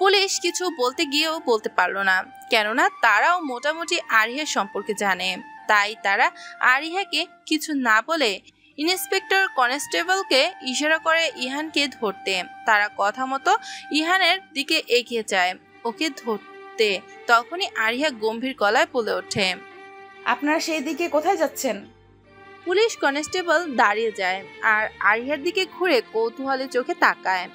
পুলিশ কিছু বলতে গিয়েও বলতে পারলো না, কেননা তারাও মোটামুটি আরিয়ার সম্পর্কে জানে। তাই তারা আরিয়াকে কিছু না বলে ইন্সপেক্টর কনস্টেবলকে ইশারা করে ইহানকে ধরতে। তারা কথা মতো ইহানের দিকে এগিয়ে যায় ওকে ধরতে। তখনই আরিয়া গম্ভীর গলায় বলে ওঠে, আপনারা সেই দিকে কোথায় যাচ্ছেন? পুলিশ কনস্টেবল দাঁড়িয়ে যায় আর আরিয়ার দিকে ঘুরে কৌতূহলী চোখে তাকায়।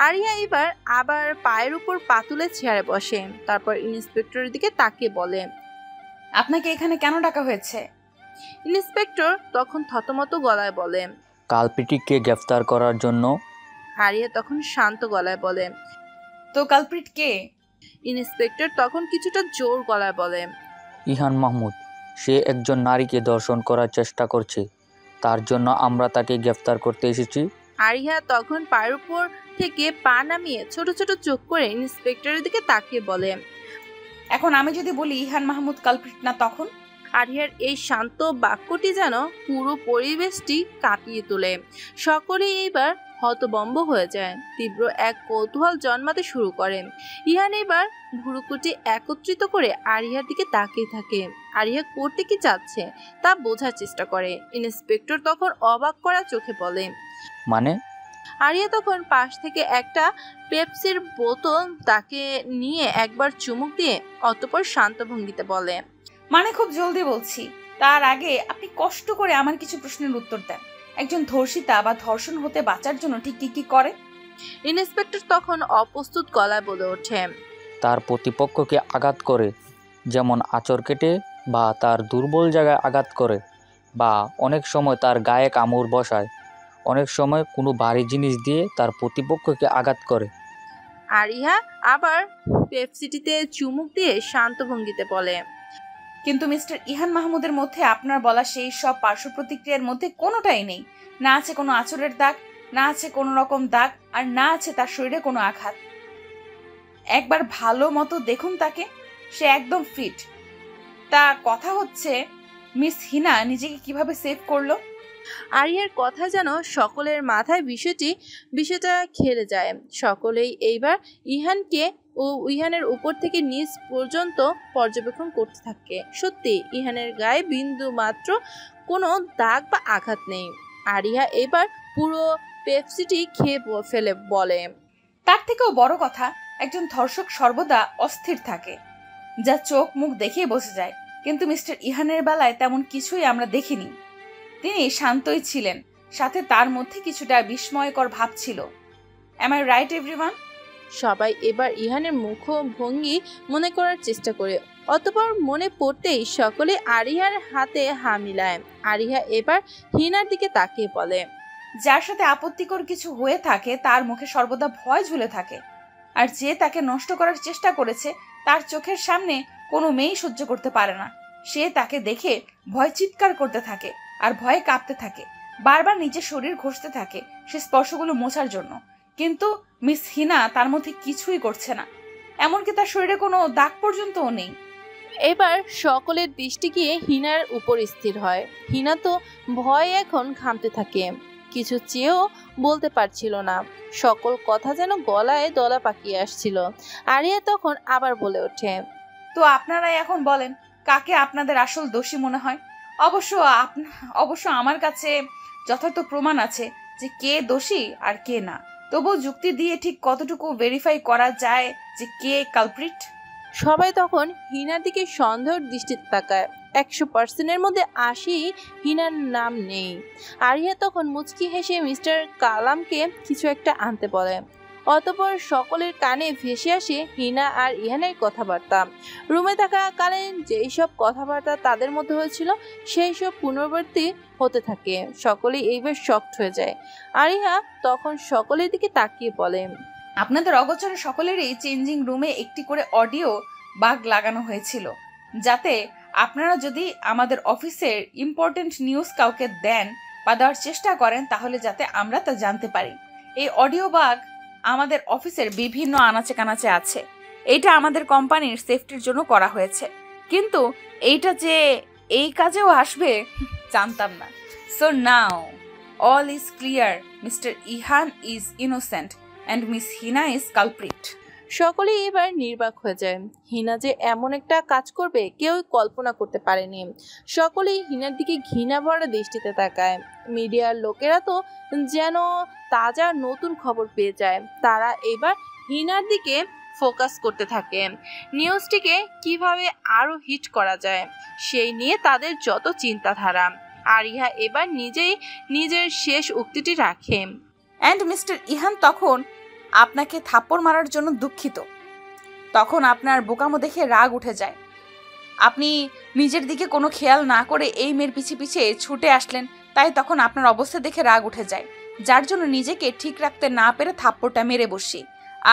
আরিয়া এবার আবার পায়ের উপর পা তুলে চেয়ারে বসে, তারপর ইন্সপেক্টরের দিকে তাকিয়ে বলে, আপনাকে এখানে কেন ডাকা হয়েছে? ইন্সপেক্টর তখন থতমত গলায় বলে, কালপিটিকে গ্রেফতার করার জন্য। আরিয়া তখন শান্ত গলায় বলে, তো কালপ্রিট কে? ইন্সপেক্টর তখন কিছুটা জোর গলায় বলে, ইহান মাহমুদ। সে একজন নারীকে ধর্ষণ করার চেষ্টা করছে, তার জন্য আমরা তাকে গ্রেফতার করতে এসেছি। আরিয়া তখন পায়ের উপর থেকে পা নামিয়ে ছোট ছোট চোখ করে ইন্সপেক্টরের দিকে তাকিয়ে বলে, এখন আমি যদি বলি ইহান মাহমুদ কালপ্রিট না, তখন? আরিয়ার এই শান্ত বাক্যটি যেন পুরো পরিবেশটি কাঁপিয়ে তোলে। সকলেই এবার হতবম্ব হয়ে যায়। তীব্র এক কৌতূহল জন্মাতে শুরু করে। ইহান এবার ভুরুকুটি একত্রিত করে আরিয়ার দিকে তাকিয়ে থাকে। আরিয়া করতে কি চাচ্ছে তা বোঝার চেষ্টা করে। ইন্সপেক্টর তখন অবাক করা চোখে বলে, মানে? আরিয়া তখন পাশ থেকে একটা পেপসির বোতল তাকে নিয়ে একবার চুমুক দিয়ে অতঃপর শান্ত ভঙ্গিতে বলে, মানে খুব জলদি বলছি, তার আগে আপনি কষ্ট করে আমার কিছু প্রশ্নের উত্তর দেন। একজন ধর্ষিতা বা ধর্ষণ হতে বাঁচার জন্য ঠিক কি করে? ইন্সপেক্টর তখন অপ্রস্তুত গলায় বলে ওঠে, তার প্রতিপক্ষকে আঘাত করে, যেমন আঁচড় কেটে বা তার দুর্বল জায়গায় আঘাত করে, বা অনেক সময় তার গায়ে কামড় বসায়, অনেক সময় কোনো ভারী জিনিস দিয়ে তার প্রতিপক্ষকে আঘাত করে। আরিয়া আবার পেপসিটিতে চুমুক দিয়ে শান্ত ভঙ্গিতে বলে, কিন্তু মিস্টার ইহান মাহমুদের মধ্যে আপনার বলা সেই সব পার্শ্ব প্রতিক্রিয়ার মধ্যে কোনোটাই নেই। না আছে কোনো আঁচড়ের দাগ, না আছে কোনো রকম দাগ, আর না আছে তার শরীরে কোনো আঘাত। একবার ভালো মতো দেখুন তাকে, সে একদম ফিট। তা কথা হচ্ছে মিস হিনা নিজেকে কিভাবে সেভ করলো? আরিয়ার কথা যেন সকলের মাথায় বিষয়টা খেলে যায়। সকলেই এইবার ইহানকে ও ইহানের উপর থেকে নিচ পর্যন্ত পর্যবেক্ষণ করতে থাকে। সত্যি ইহানের গায়ে বিন্দু মাত্র কোনো দাগ বা আঘাত নেই। আরিয়া এবার পুরো পেপসিটি খেয়ে ফেলে বলে, তার থেকেও বড় কথা, একজন ধর্ষক সর্বদা অস্থির থাকে, যা চোখ মুখ দেখেই বোঝা যায়। কিন্তু মিস্টার ইহানের বেলায় তেমন কিছুই আমরা দেখিনি। তিনি শান্তই ছিলেন, সাথে তার মধ্যে কিছুটা বিস্ময়কর ভাব ছিল। Am I right everyone? সবাই এবার ইহানের মুখ ভঙ্গি মনে করার চেষ্টা করে। অতঃপর মনে পড়তেই সকলে আরিয়ার হাতে হা মিলায়। আরিয়া এবার হিনার দিকে তাকিয়ে বলে, যার সাথে আপত্তিকর কিছু হয়ে থাকে তার মুখে সর্বদা ভয় ঝুলে থাকে, আর যে তাকে নষ্ট করার চেষ্টা করেছে তার চোখের সামনে কোনো মেয়েই সহ্য করতে পারে না। সে তাকে দেখে ভয় চিৎকার করতে থাকে আর ভয়ে কাঁপতে থাকে, বারবার নিজের শরীর ঘষতে থাকে সে স্পর্শগুলো মোছার জন্য। কিন্তু মিস হিনা তার মধ্যে কিছুই করছে না, এমনকি তার শরীরে কোনো দাগ পর্যন্তও নেই। এবার সকলের দৃষ্টি গিয়ে হিনার উপর স্থির হয়। হিনা তো ভয়ে এখন ঘামতে থাকে, কিছু চেয়েও বলতে পারছিল না। সকল কথা যেন গলায় দলা পাকিয়ে আসছিল। আরিয়া তখন আবার বলে ওঠে, তো আপনারাই এখন বলেন কাকে আপনাদের আসল দোষী মনে হয়। অবশ্য আমার কাছে যথার্থ প্রমাণ আছে যে কে দোষী আর কে না। তবুও যুক্তি দিয়ে ঠিক কতটুকু ভেরিফাই করা যায় যে কে কালপ্রিট? সবাই তখন হিনার দিকে সন্দেহের দৃষ্টিতে তাকায়। 100% মধ্যে 80 হিনার নাম নেই। আরিয়া তখন মুচকি হেসে মিস্টার কালামকে কিছু একটা আনতে বলে। অতঃপর সকলের কানে ভেসে আসে হিনা আর ইহানের কথাবার্তা। রুমে থাকাকালীন যেই সব কথাবার্তা তাদের মধ্যে হয়েছিল সেই সব পুনরাবৃত্তি হতে থাকে। সকলেই এইবার শকড হয়ে যায়। আরিয়া তখন সকলের দিকে তাকিয়ে বলে, আপনাদের অগোচরে সকলেরই চেঞ্জিং রুমে একটি করে অডিও বাগ লাগানো হয়েছিল, যাতে আপনারা যদি আমাদের অফিসের ইম্পর্টেন্ট নিউজ কাউকে দেন বা দেওয়ার চেষ্টা করেন তাহলে যাতে আমরা তা জানতে পারি। এই অডিও বাগ আমাদের অফিসের বিভিন্ন আনাচে কানাচে আছে। এইটা আমাদের কোম্পানির সেফটির জন্য করা হয়েছে, কিন্তু এইটা যে এই কাজেও আসবে জানতাম না। So now all is clear, mister Ihan is innocent and Miss Hina is culprit. সকলেই এবার নির্বাক হয়ে যায়। হিনা যে এমন একটা কাজ করবে কেউই কল্পনা করতে পারেনি। সকলেই হিনার দিকে ঘৃণা ভরা দৃষ্টিতে তাকায়। মিডিয়ার লোকেরা তো যেন তাজা নতুন খবর পেয়ে যায়। তারা এবার হিনার দিকে ফোকাস করতে থাকে। নিউজটিকে কিভাবে আরো হিট করা যায় সেই নিয়ে তাদের যত চিন্তাধারা। আরিয়া এবার নিজেই নিজের শেষ উক্তিটি রাখে, অ্যান্ড মিস্টার ইহান তখন আপনাকে থাপ্পড় মারার জন্য দুঃখিত। তখন আপনার বোকামো দেখে রাগ উঠে যায়। আপনি নিজের দিকে কোনো খেয়াল না করে এই মেয়ের পিছে পিছে ছুটে আসলেন, তাই তখন আপনার অবস্থা দেখে রাগ উঠে যায়, যার জন্য নিজেকে ঠিক রাখতে না পেরে থাপ্পড়টা মেরে বসি।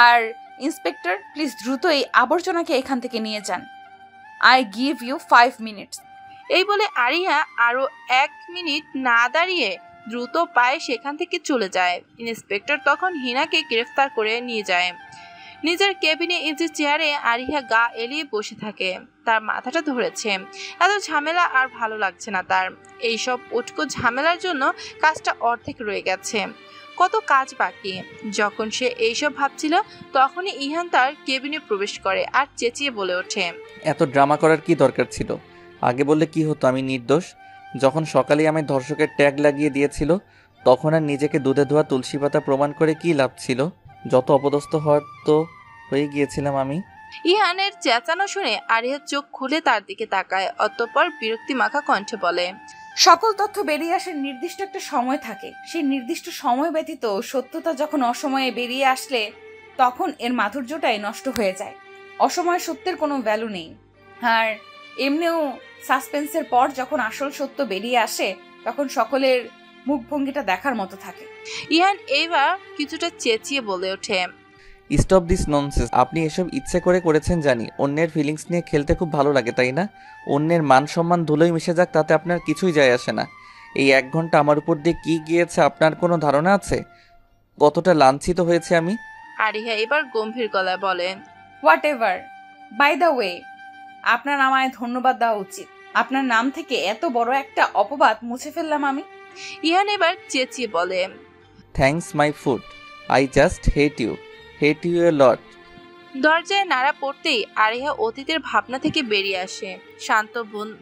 আর ইন্সপেক্টর, প্লিজ দ্রুত এই আবর্জনাকে এখান থেকে নিয়ে যান। I give you 5 minutes. এই বলে আরিয়া আরো 1 মিনিট না দাঁড়িয়ে দ্রুত পায়ে সেখান থেকে চলে যায়। ইন্সপেক্টর তখন হিনাকে গ্রেফতার করে নিয়ে যায়। নিজের কেবিনে ইজি চেয়ারে আরিহা গা এলিয়ে বসে থাকে। তার মাথাটা ধরেছে। এত ঝামেলা আর ভালো লাগছে না তার। এইসব উটকো ঝামেলার জন্য কাজটা অর্ধেক রয়ে গেছে। কত কাজ বাকি। যখন সে এইসব ভাবছিল তখনই ইহান তার কেবিনে প্রবেশ করে আর চেঁচিয়ে বলে ওঠে, এত ড্রামা করার কি দরকার ছিল? আগে বললে কি হতো আমি নির্দোষ? যখন সকালে আমায় ধর্ষকের ট্যাগ লাগিয়ে দিয়েছিল তখন আর নিজেকে দুধে ধোয়া তুলসী পাতা প্রমাণ করে কি লাভ ছিল? যত অপদস্থ হওয়ার তো হয়ে গিয়েছিলাম আমি। ইহানের চেঁচানো শুনে আরিহা চোখ খুলে তার দিকে তাকায়। অতঃপর বিরক্তি মাখা কণ্ঠে বলে, সকল তথ্য বেরিয়ে আসার নির্দিষ্ট একটা সময় থাকে। সেই নির্দিষ্ট সময় ব্যতীত সত্যতা যখন অসময়ে বেরিয়ে আসলে তখন এর মাধুর্যটাই নষ্ট হয়ে যায়। অসময়ে সত্যের কোনো ভ্যালু নেই। আর এমনিও সাসপেন্সের পর যখন আসল সত্য বেরিয়ে আসে তখন সকলের মুখভঙ্গিটা দেখার মতো থাকে। ইহান এইবার কিছুটা চেঁচিয়ে বলে ওঠে, স্টপ দিস ননসেন্স। আপনি এসব ইচ্ছে করে করেছেন জানি। অন্যের ফিলিংস নিয়ে খেলতে খুব ভালো লাগে তাই না? অন্যের মান সম্মান ধুলোয় মিশে যাক, তাতে আপনার কিছুই যায় আসে না। এই 1 ঘন্টা আমার উপর দিয়ে কি গিয়েছে আপনার কোনো ধারণা আছে? কতটা লাঞ্ছিত হয়েছে আমি। আরিহা এবার গম্ভীর গলায় বলে, whatever. By the way, আপনার আমায় ধন্যবাদ দেওয়া উচিত। আপনার নাম থেকে এত বড় একটা অপবাদ মুছে ফেললাম আমি। ইহান এবার চেঁচিয়ে বলে, thanks my food. I just hate you a lot. দরজায় নাড়া পড়তেই আরিহা অতীতের ভাবনা থেকে বেরিয়ে আসে। শান্ত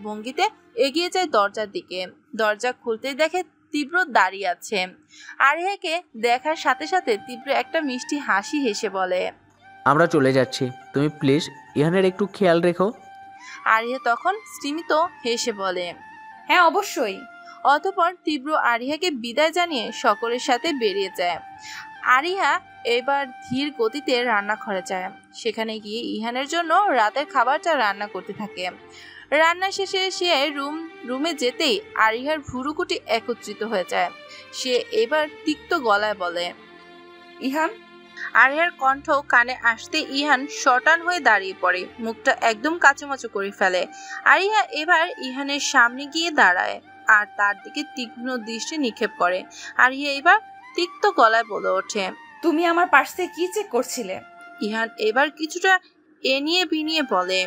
ভঙ্গিতে এগিয়ে যায় দরজার দিকে। দরজা খুলতেই দেখে তীব্র দাঁড়িয়ে আছে। আরিহাকে দেখার সাথে সাথে তীব্র একটা মিষ্টি হাসি হেসে বলে, আমরা চলে যাচ্ছি, তুমি প্লিজ ইহানের একটু খেয়াল রেখো। আরিহা তখন স্তিমিত হেসে বলে, হ্যাঁ অবশ্যই। অতঃপর তীব্র আরিহাকে বিদায় জানিয়ে সকলের সাথে বেরিয়ে যায়। আরিহা এবার ধীর গতিতে রান্নাঘরে যায়। সেখানে গিয়ে ইহানের জন্য রাতের খাবারটা রান্না করতে থাকে। রান্না শেষে সে রুমে যেতেই আরিহার ভুরুকুটি একত্রিত হয়ে যায়। সে এবার তিক্ত গলায় বলে, ইহান। আরিহার কণ্ঠ কানে আসতে ইহান শটান হয়ে দাঁড়িয়ে পড়ে, মুখটা একদম কাচুমাচু করে ফেলে। আরিহা এবার ইহানের সামনে গিয়ে দাঁড়ায় আর তার দিকে তীক্ষ্ণ দৃষ্টি নিক্ষেপ করে। আরিহা এবার তিক্ত গলায় বলে ওঠে, তুমি আমার পার্সে কি চেক করছিলে? ইহান এবার কিছুটা এনিয়ে বিনিয়ে বলে,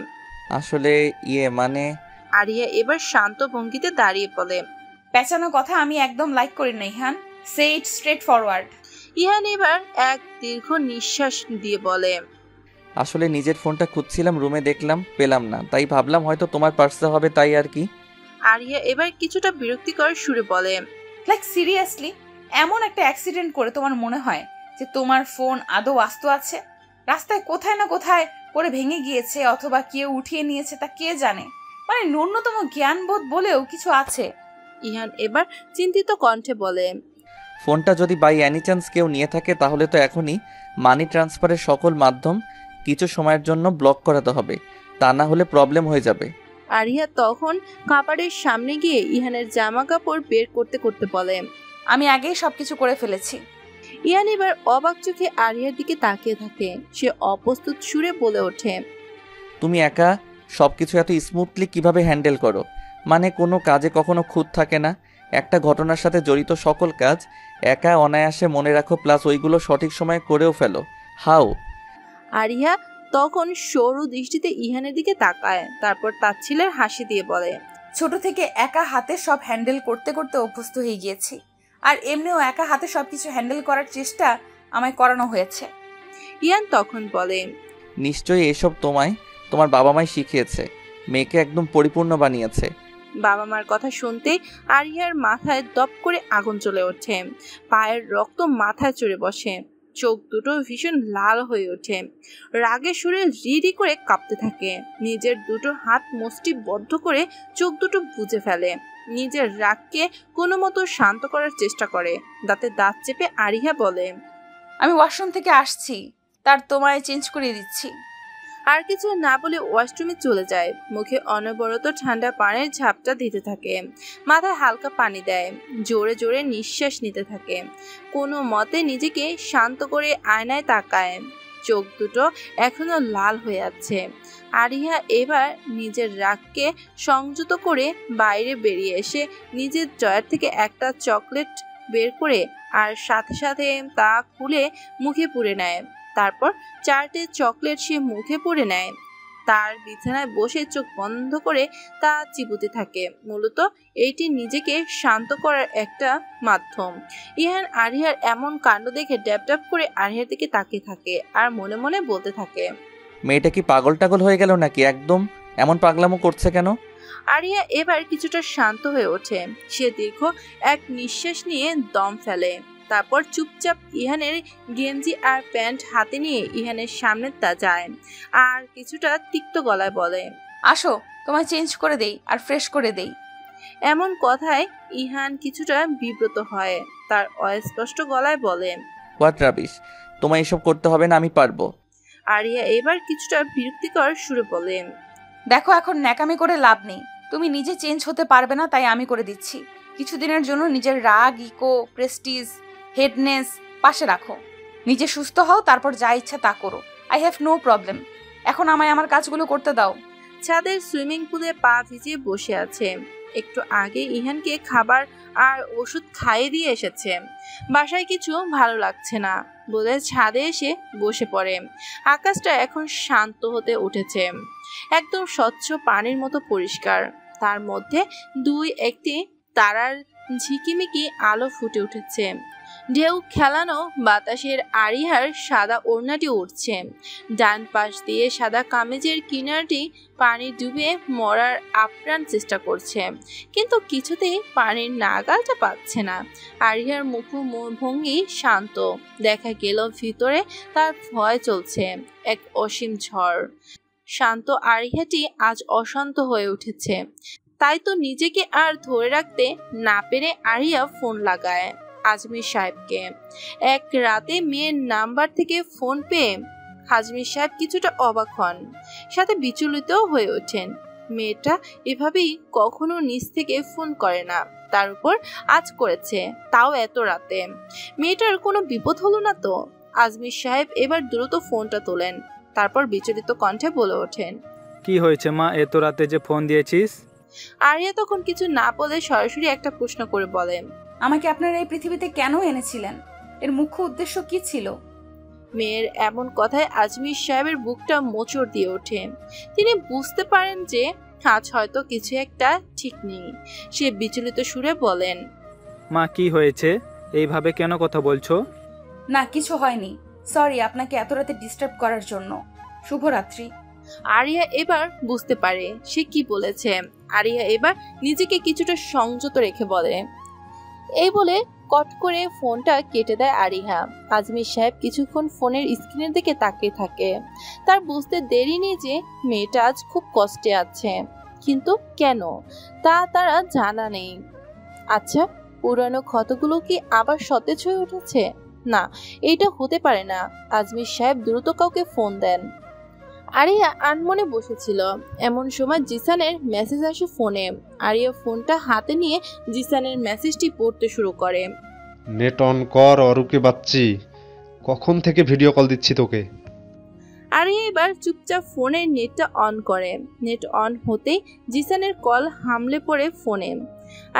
আসলে মানে। আরিয়া এবার শান্ত ভঙ্গিতে দাঁড়িয়ে বলে, পেঁচানো কথা আমি একদম লাইক করি না ইহান। সে ইট স্ট্রেট ফরওয়ার্ড। ইহান এবার এক দীর্ঘ নিঃশ্বাস দিয়ে বলে, আসলে নিজের ফোনটা খুঁজছিলাম, রুমে দেখলাম পেলাম না, তাই ভাবলাম হয়তো তোমার পার্সে হবে, তাই আর কি। আরিয়া এবার কিছুটা বিরক্তিকর সুরে বলে, লাইক সিরিয়াসলি? এমন একটা অ্যাক্সিডেন্ট করে তোমার মনে হয় যে তোমার ফোন আদৌ আস্ত আছে? রাস্তায় কোথায় না কোথায় পড়ে ভেঙে গিয়েছে অথবা কেউ উঠিয়ে নিয়েছে, তা কে জানে? মানে ন্যূনতম জ্ঞানবোধ বলেও কিছু আছে। ইহান এবার চিন্তিত কণ্ঠে বলে, ফোনটা যদি বাই এনি চান্স কেউ নিয়ে থাকে তাহলে তো এখনই মানি ট্রান্সফারের সকল মাধ্যম কিছু সময়ের জন্য ব্লক করাতে হবে, তা না হলে প্রবলেম হয়ে যাবে। আরিয়া তখন কাপড়ের সামনে গিয়ে ইহানের জামা কাপড় বের করতে করতে বলে, আমি আগেই সবকিছু করে ফেলেছি। ইহান এবার অবাক চোখে আরিয়ার দিকে তাকিয়ে থাকে। সে অপ্রস্তুত সুরে বলে ওঠে, তুমি একা সবকিছু এত স্মুথলি কিভাবে হ্যান্ডেল করো? মানে কোনো কাজে কখনো খুঁত থাকে না? একটা ঘটনার সাথে জড়িত সকল কাজ একা অনায়াসে মনে রাখো, প্লাস ওইগুলো সঠিক সময়ে করেও ফেলো। হাউ? আরিয়া তখন সরু দৃষ্টিতে ইহানের দিকে তাকায়, তারপর তাচ্ছিলের হাসি দিয়ে বলে, ছোট থেকে একা হাতে সব হ্যান্ডেল করতে করতে অভ্যস্ত হয়ে গিয়েছি। আর এমনিও একা হাতে সবকিছু হ্যান্ডেল করার চেষ্টা আমায় করানো হয়েছে। ইয়ান তখন বলে, নিশ্চয়ই এসব তোমার বাবা মাই শিখিয়েছে, মেয়েকে একদম পরিপূর্ণ বানিয়েছে। বাবা মার কথা শুনতে আরিয়ার মাথায় দপ করে আগুন জ্বলে ওঠে। পায়ের রক্ত মাথায় চড়ে বসে। চোখ দুটো ভীষণ লাল হয়ে ওঠে। রাগে সুরে রিরি করে কাঁপতে থাকে। নিজের দুটো হাত মুষ্টিবদ্ধ করে চোখ দুটো বুজে ফেলে। নিজের রাগকে কোনো মতো শান্ত করার চেষ্টা করে। দাঁতে দাঁত চেপে আরিয়া বলে, আমি ওয়াশরুম থেকে আসছি, তার তোমায় চেঞ্জ করে দিচ্ছি। আর কিছু না বলে ওয়াশরুমে চলে যায়। মুখে অনবরত ঠান্ডা পানির ঝাপটা দিতে থাকে। মাথায় হালকা পানি দেয়। জোরে জোরে নিঃশ্বাস নিতে থাকে। কোনো মতে নিজেকে শান্ত করে আয়নায় তাকায়। চোখ দুটো এখনো লাল হয়ে আছে। আরিয়া এবার নিজের রাগকে সংযত করে বাইরে বেরিয়ে এসে নিজের ড্রয়ার থেকে একটা চকলেট বের করে আর সাথে সাথে তা খুলে মুখে পুরে নেয়। তারপর 4টে চকলেট সে মুখে পুরে নেয়। তার বিছানায় বসে চোখ বন্ধ করে তা চিবুতে থাকে। মূলত এইটি নিজেকে শান্ত করার একটা মাধ্যম। ইহান আরিয়ার এমন কাণ্ড দেখে ড্যাব ড্যাব করে আরিয়ার দিকে তাকিয়ে থাকে আর মনে মনে বলতে থাকে, মেয়েটা কি পাগল টাগল হয়ে গেল নাকি? একদম এমন পাগলামো করছে কেন? আরিয়া এবার কিছুটা শান্ত হয়ে ওঠে। সে দীর্ঘ এক নিঃশ্বাস নিয়ে দম ফেলে। তারপর চুপচাপ ইহানের গেঞ্জি আর প্যান্ট হাতে নিয়ে ইহানের সামনে তা যায় আর কিছুটা তিক্ত গলায় বলে, আসো, তোমায় চেঞ্জ করে দেই আর ফ্রেশ করে দেই। এমন কথায় ইহান কিছুটা বিব্রত হয়। তার অস্পষ্ট গলায় বলে, হোয়াট রাবিশ, তোমায় এসব করতে হবে না, আমি পারবো। আরিয়া এবার কিছুটা বিরক্তিকর সুরে বলে, দেখো, এখন ন্যাকামি করে লাভ নেই। তুমি নিজে চেঞ্জ হতে পারবে না, তাই আমি করে দিচ্ছি। কিছুদিনের জন্য নিজের রাগ, ইকো, প্রেস্টিজ, হেডনেস পাশে রাখো। নিজে সুস্থ হও, তারপর যা ইচ্ছা তা করো। I have no problem. এখন আমায় আমার কাজগুলো করতে দাও। ছাদের সুইমিং পুলে পা ভিজিয়ে বসে আছে। একটু আগে ইহানকে খাবার আর ওষুধ খাইয়ে দিয়ে এসেছে। বাসায় কিছু ভালো লাগছে না বলে ছাদে এসে বসে পড়ে। আকাশটা এখন শান্ত হতে উঠেছে, একদম স্বচ্ছ পানির মতো পরিষ্কার। তার মধ্যে একটি তারার ঝিকিমিকি আলো ফুটে উঠেছে। ঢেউ খেলানো বাতাসের আরিহার সাদা ওড়নাটি উঠছে। ডান পাশ দিয়ে সাদা কামিজের কিনারটি পানি ডুবে মরার আপ্রাণ চেষ্টা করছে, কিন্তু কিছুতেই পানির নাগালটা পাচ্ছে না। আরিহার মুখভঙ্গি শান্ত। দেখা গেল ভিতরে তার ভয় চলছে এক অসীম ঝড়। শান্ত আরিহাটি আজ অশান্ত হয়ে উঠেছে। তাই তো নিজেকে আর ধরে রাখতে না পেরে আরিয়া ফোন লাগায় আজমির সাহেবকে। এক রাতে মেয়ের নাম্বার থেকে ফোন পেয়ে আজমির সাহেব কিছুটা অবাক হন, সাথে বিচলিতও হয়ে ওঠেন। মেয়েটা এভাবেই কখনো নিজ থেকে ফোন করে না, তার উপর আজ করেছে, তাও এত রাতে। মেয়েটার কোনো বিপদ হলো না তো? আজমির সাহেব এবার দ্রুত ফোনটা তোলেন, তারপর বিচলিত কণ্ঠে বলে ওঠেন, কি হয়েছে মা, এত রাতে যে ফোন দিয়েছিস? আরিয়া তখন কিছু না বলে সরাসরি একটা প্রশ্ন করে বলেন, আমাকে আপনারা এই পৃথিবীতে কেন এনেছিলেন? এর মুখ্য উদ্দেশ্য কি ছিল? মেয়ের এমন কথায় আজমির সাহেবের বুকটা মোচড় দিয়ে ওঠে। তিনি বুঝতে পারেন যে আজ হয়তো কিছু একটা ঠিক নেই। সে বিচলিত সুরে বলেন, মা কি হয়েছে? এইভাবে কেন কথা বলছো? না, কিছু হয়নি। সরি আপনাকে এত রাতে ডিস্টার্ব করার জন্য। শুভরাত্রি। আরিয়া এবার বুঝতে পারে সে কি বলেছে। আরিয়া এবার নিজেকে কিছুটা সংযত রেখে বলে, এই বলে কট করে ফোনটা কেটে দেয় আরিহা। আজমির সাহেব কিছুক্ষণ ফোনের স্ক্রিনের দিকে তাকিয়ে থাকে। তার বুঝতে দেরি নেই যে মেয়েটা আজ খুব কষ্টে আছে, কিন্তু কেন তা তারা জানা নেই। আচ্ছা, পুরানো ক্ষতগুলো কি আবার সতেজ হয়ে উঠেছে? না, এইটা হতে পারে না। আজমির সাহেব দ্রুত কাউকে ফোন দেন। আরিয়া আনমনে বসেছিল, এমন সময় জিসানের মেসেজ আসে ফোনে। আরিয়া ফোনটা হাতে নিয়ে জিসানের মেসেজটি পড়তে শুরু করে, নেট অন কর অরুকে বাচ্চি, কখন থেকে ভিডিও কল দিচ্ছি তোকে। আরিয়া এবার চুপচাপ ফোনের নেটটা অন করে। নেট অন হতেই জিসানের কল হামলে পড়ে ফোনে।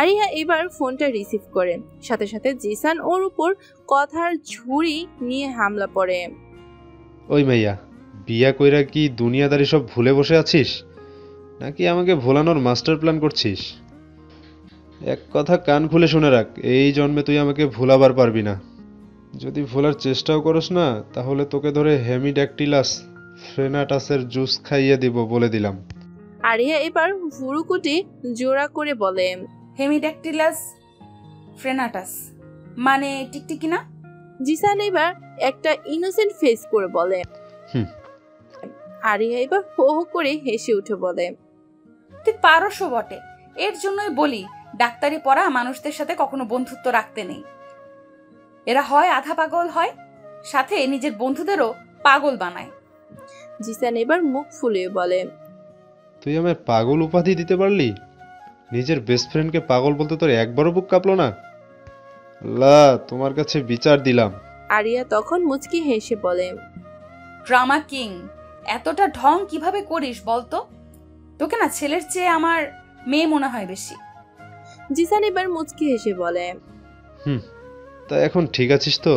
আরিয়া এবার ফোনটা রিসিভ করে, সাথে সাথে জিসান ওর উপর কথার ঝুড়ি নিয়ে হামলা পড়ে। ওই মাইয়া, বিয়া কইরা কি দুনিয়াদারি সব ভুলে বসে আছিস, নাকি আমাকে ভোলানোর মাস্টার প্ল্যান করছিস? এক কথা কান খুলে শুনে রাখ, এই জন্মে তুই আমাকে ভোলাবার পারবি না। যদি ভোলার চেষ্টাও করস না, তাহলে তোকে ধরে হেমিড্যাকটিলাস ফ্রেনাটাসের জুস খাইয়ে দিব বলে দিলাম। আরিয়া এবার ভুরুকুটি জোড়া করে বলে, হেমিড্যাকটিলাস ফ্রেনাটাস মানে টিকটিকি না? জিসান এবার একটা ইনোসেন্ট ফেস করে বলে। আরিয়া এবার হো হো করে হেসে উঠে বলে, তুই পারসও বটে। এর জন্যই বলি ডাক্তারি পড়া মানুষদের সাথে কখনো বন্ধুত্ব রাখতে নেই। এরা হয় আধা পাগল, হয় সাথে নিজের বন্ধুদেরও পাগল বানায়। জিসান এবার মুখ ফুলিয়ে বলে, তুই আমায় পাগল উপাধি দিতে পারলি? নিজের বেস্ট ফ্রেন্ডকে পাগল বলতে তোর একবারও বুক কাঁপলো না? লা, তোমার কাছে বিচার দিলাম। আরিয়া তখন মুচকি হেসে বলে, ড্রামা কিং, এতটা ঢং কিভাবে করিস বলতো? তোকে না ছেলের চেয়ে আমার মেয়ে মনে হয় বেশি। জিসান এবার মুচকি হেসে বলে, তা এখন ঠিক আছিস তো?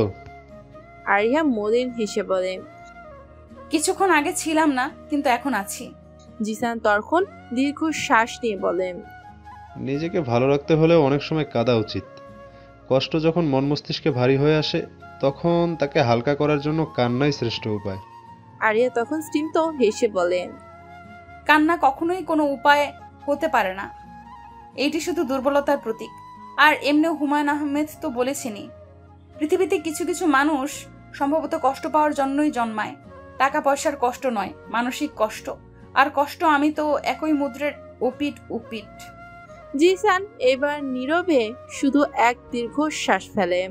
আরিহা মলিন হেসে বলে, কিছুক্ষণ আগে ছিলাম না, কিন্তু এখন আছি। জিসান তখন দীর্ঘ শ্বাস নিয়ে বলে, নিজেকে ভালো রাখতে হলে অনেক সময় কাঁদা উচিত। কষ্ট যখন মন মস্তিষ্কে ভারী হয়ে আসে তখন তাকে হালকা করার জন্য কান্নাই শ্রেষ্ঠ উপায়। আরিয়া তখন স্নিগ্ধ হেসে বলে, কান্না কখনোই কোনো উপায় হতে পারে না, এইটি শুধু দুর্বলতার প্রতীক। আর এমনিও হুমায়ুন আহমেদ তো বলেছেনই, পৃথিবীতে কিছু কিছু মানুষ সম্ভবত কষ্ট পাওয়ার জন্যই জন্মায়। টাকা পয়সার কষ্ট নয়, মানসিক কষ্ট। আর কষ্ট আমি তো একই মুদ্রের ওপিট উপিট। জিসান এবার নীরবে শুধু এক দীর্ঘ শ্বাস ফেলে,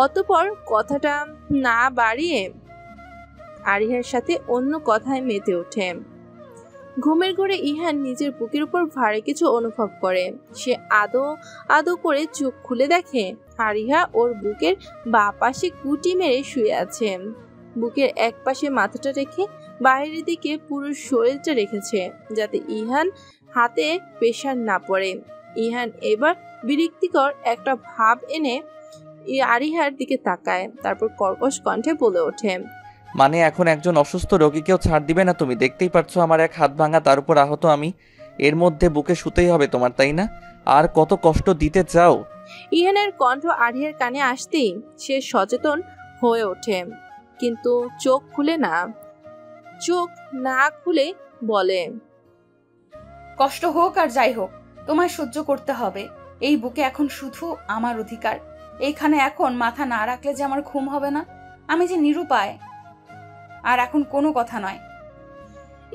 অতপর কথাটা না বাড়িয়ে আরিহার সাথে অন্য কথায় মেতে ওঠে। ঘুমের ঘরে ইহান নিজের বুকের উপর ভারী কিছু অনুভব করে। সে আদো আদো করে চোখ খুলে দেখে আরিহা ওর বুকের বাঁ পাশে গুটি মেরে শুয়ে আছে। বুকের এক পাশে মাথাটা রেখে বাইরের দিকে পুরো শরীরটা রেখেছে, যাতে ইহান হাতে প্রেশার না পড়ে। ইহান এবার বিরক্তিকর একটা ভাব এনে আরিহার দিকে তাকায়, তারপর কর্কশ কণ্ঠে বলে ওঠে, মানে এখন একজন অসুস্থ রোগীকেও ছাড় দিবে না তুমি? দেখতেই পারছো আমার এক হাত ভাঙা, তার উপর আহত আমি। এর মধ্যে বুকে শুতেই হবে তোমার, তাই না? আর কত কষ্ট দিতে চাও? ইহানের কণ্ঠ আরিহার কানে আসতেই সে সচেতন হয়ে ওঠে, কিন্তু চোখ না খুলে বলে, কষ্ট হোক আর যাই হোক, তোমায় সহ্য করতে হবে। এই বুকে এখন শুধু আমার অধিকার। এইখানে এখন মাথা না রাখলে যে আমার ঘুম হবে না। আমি যে নিরুপায়। আর এখন কোনো কথা নয়।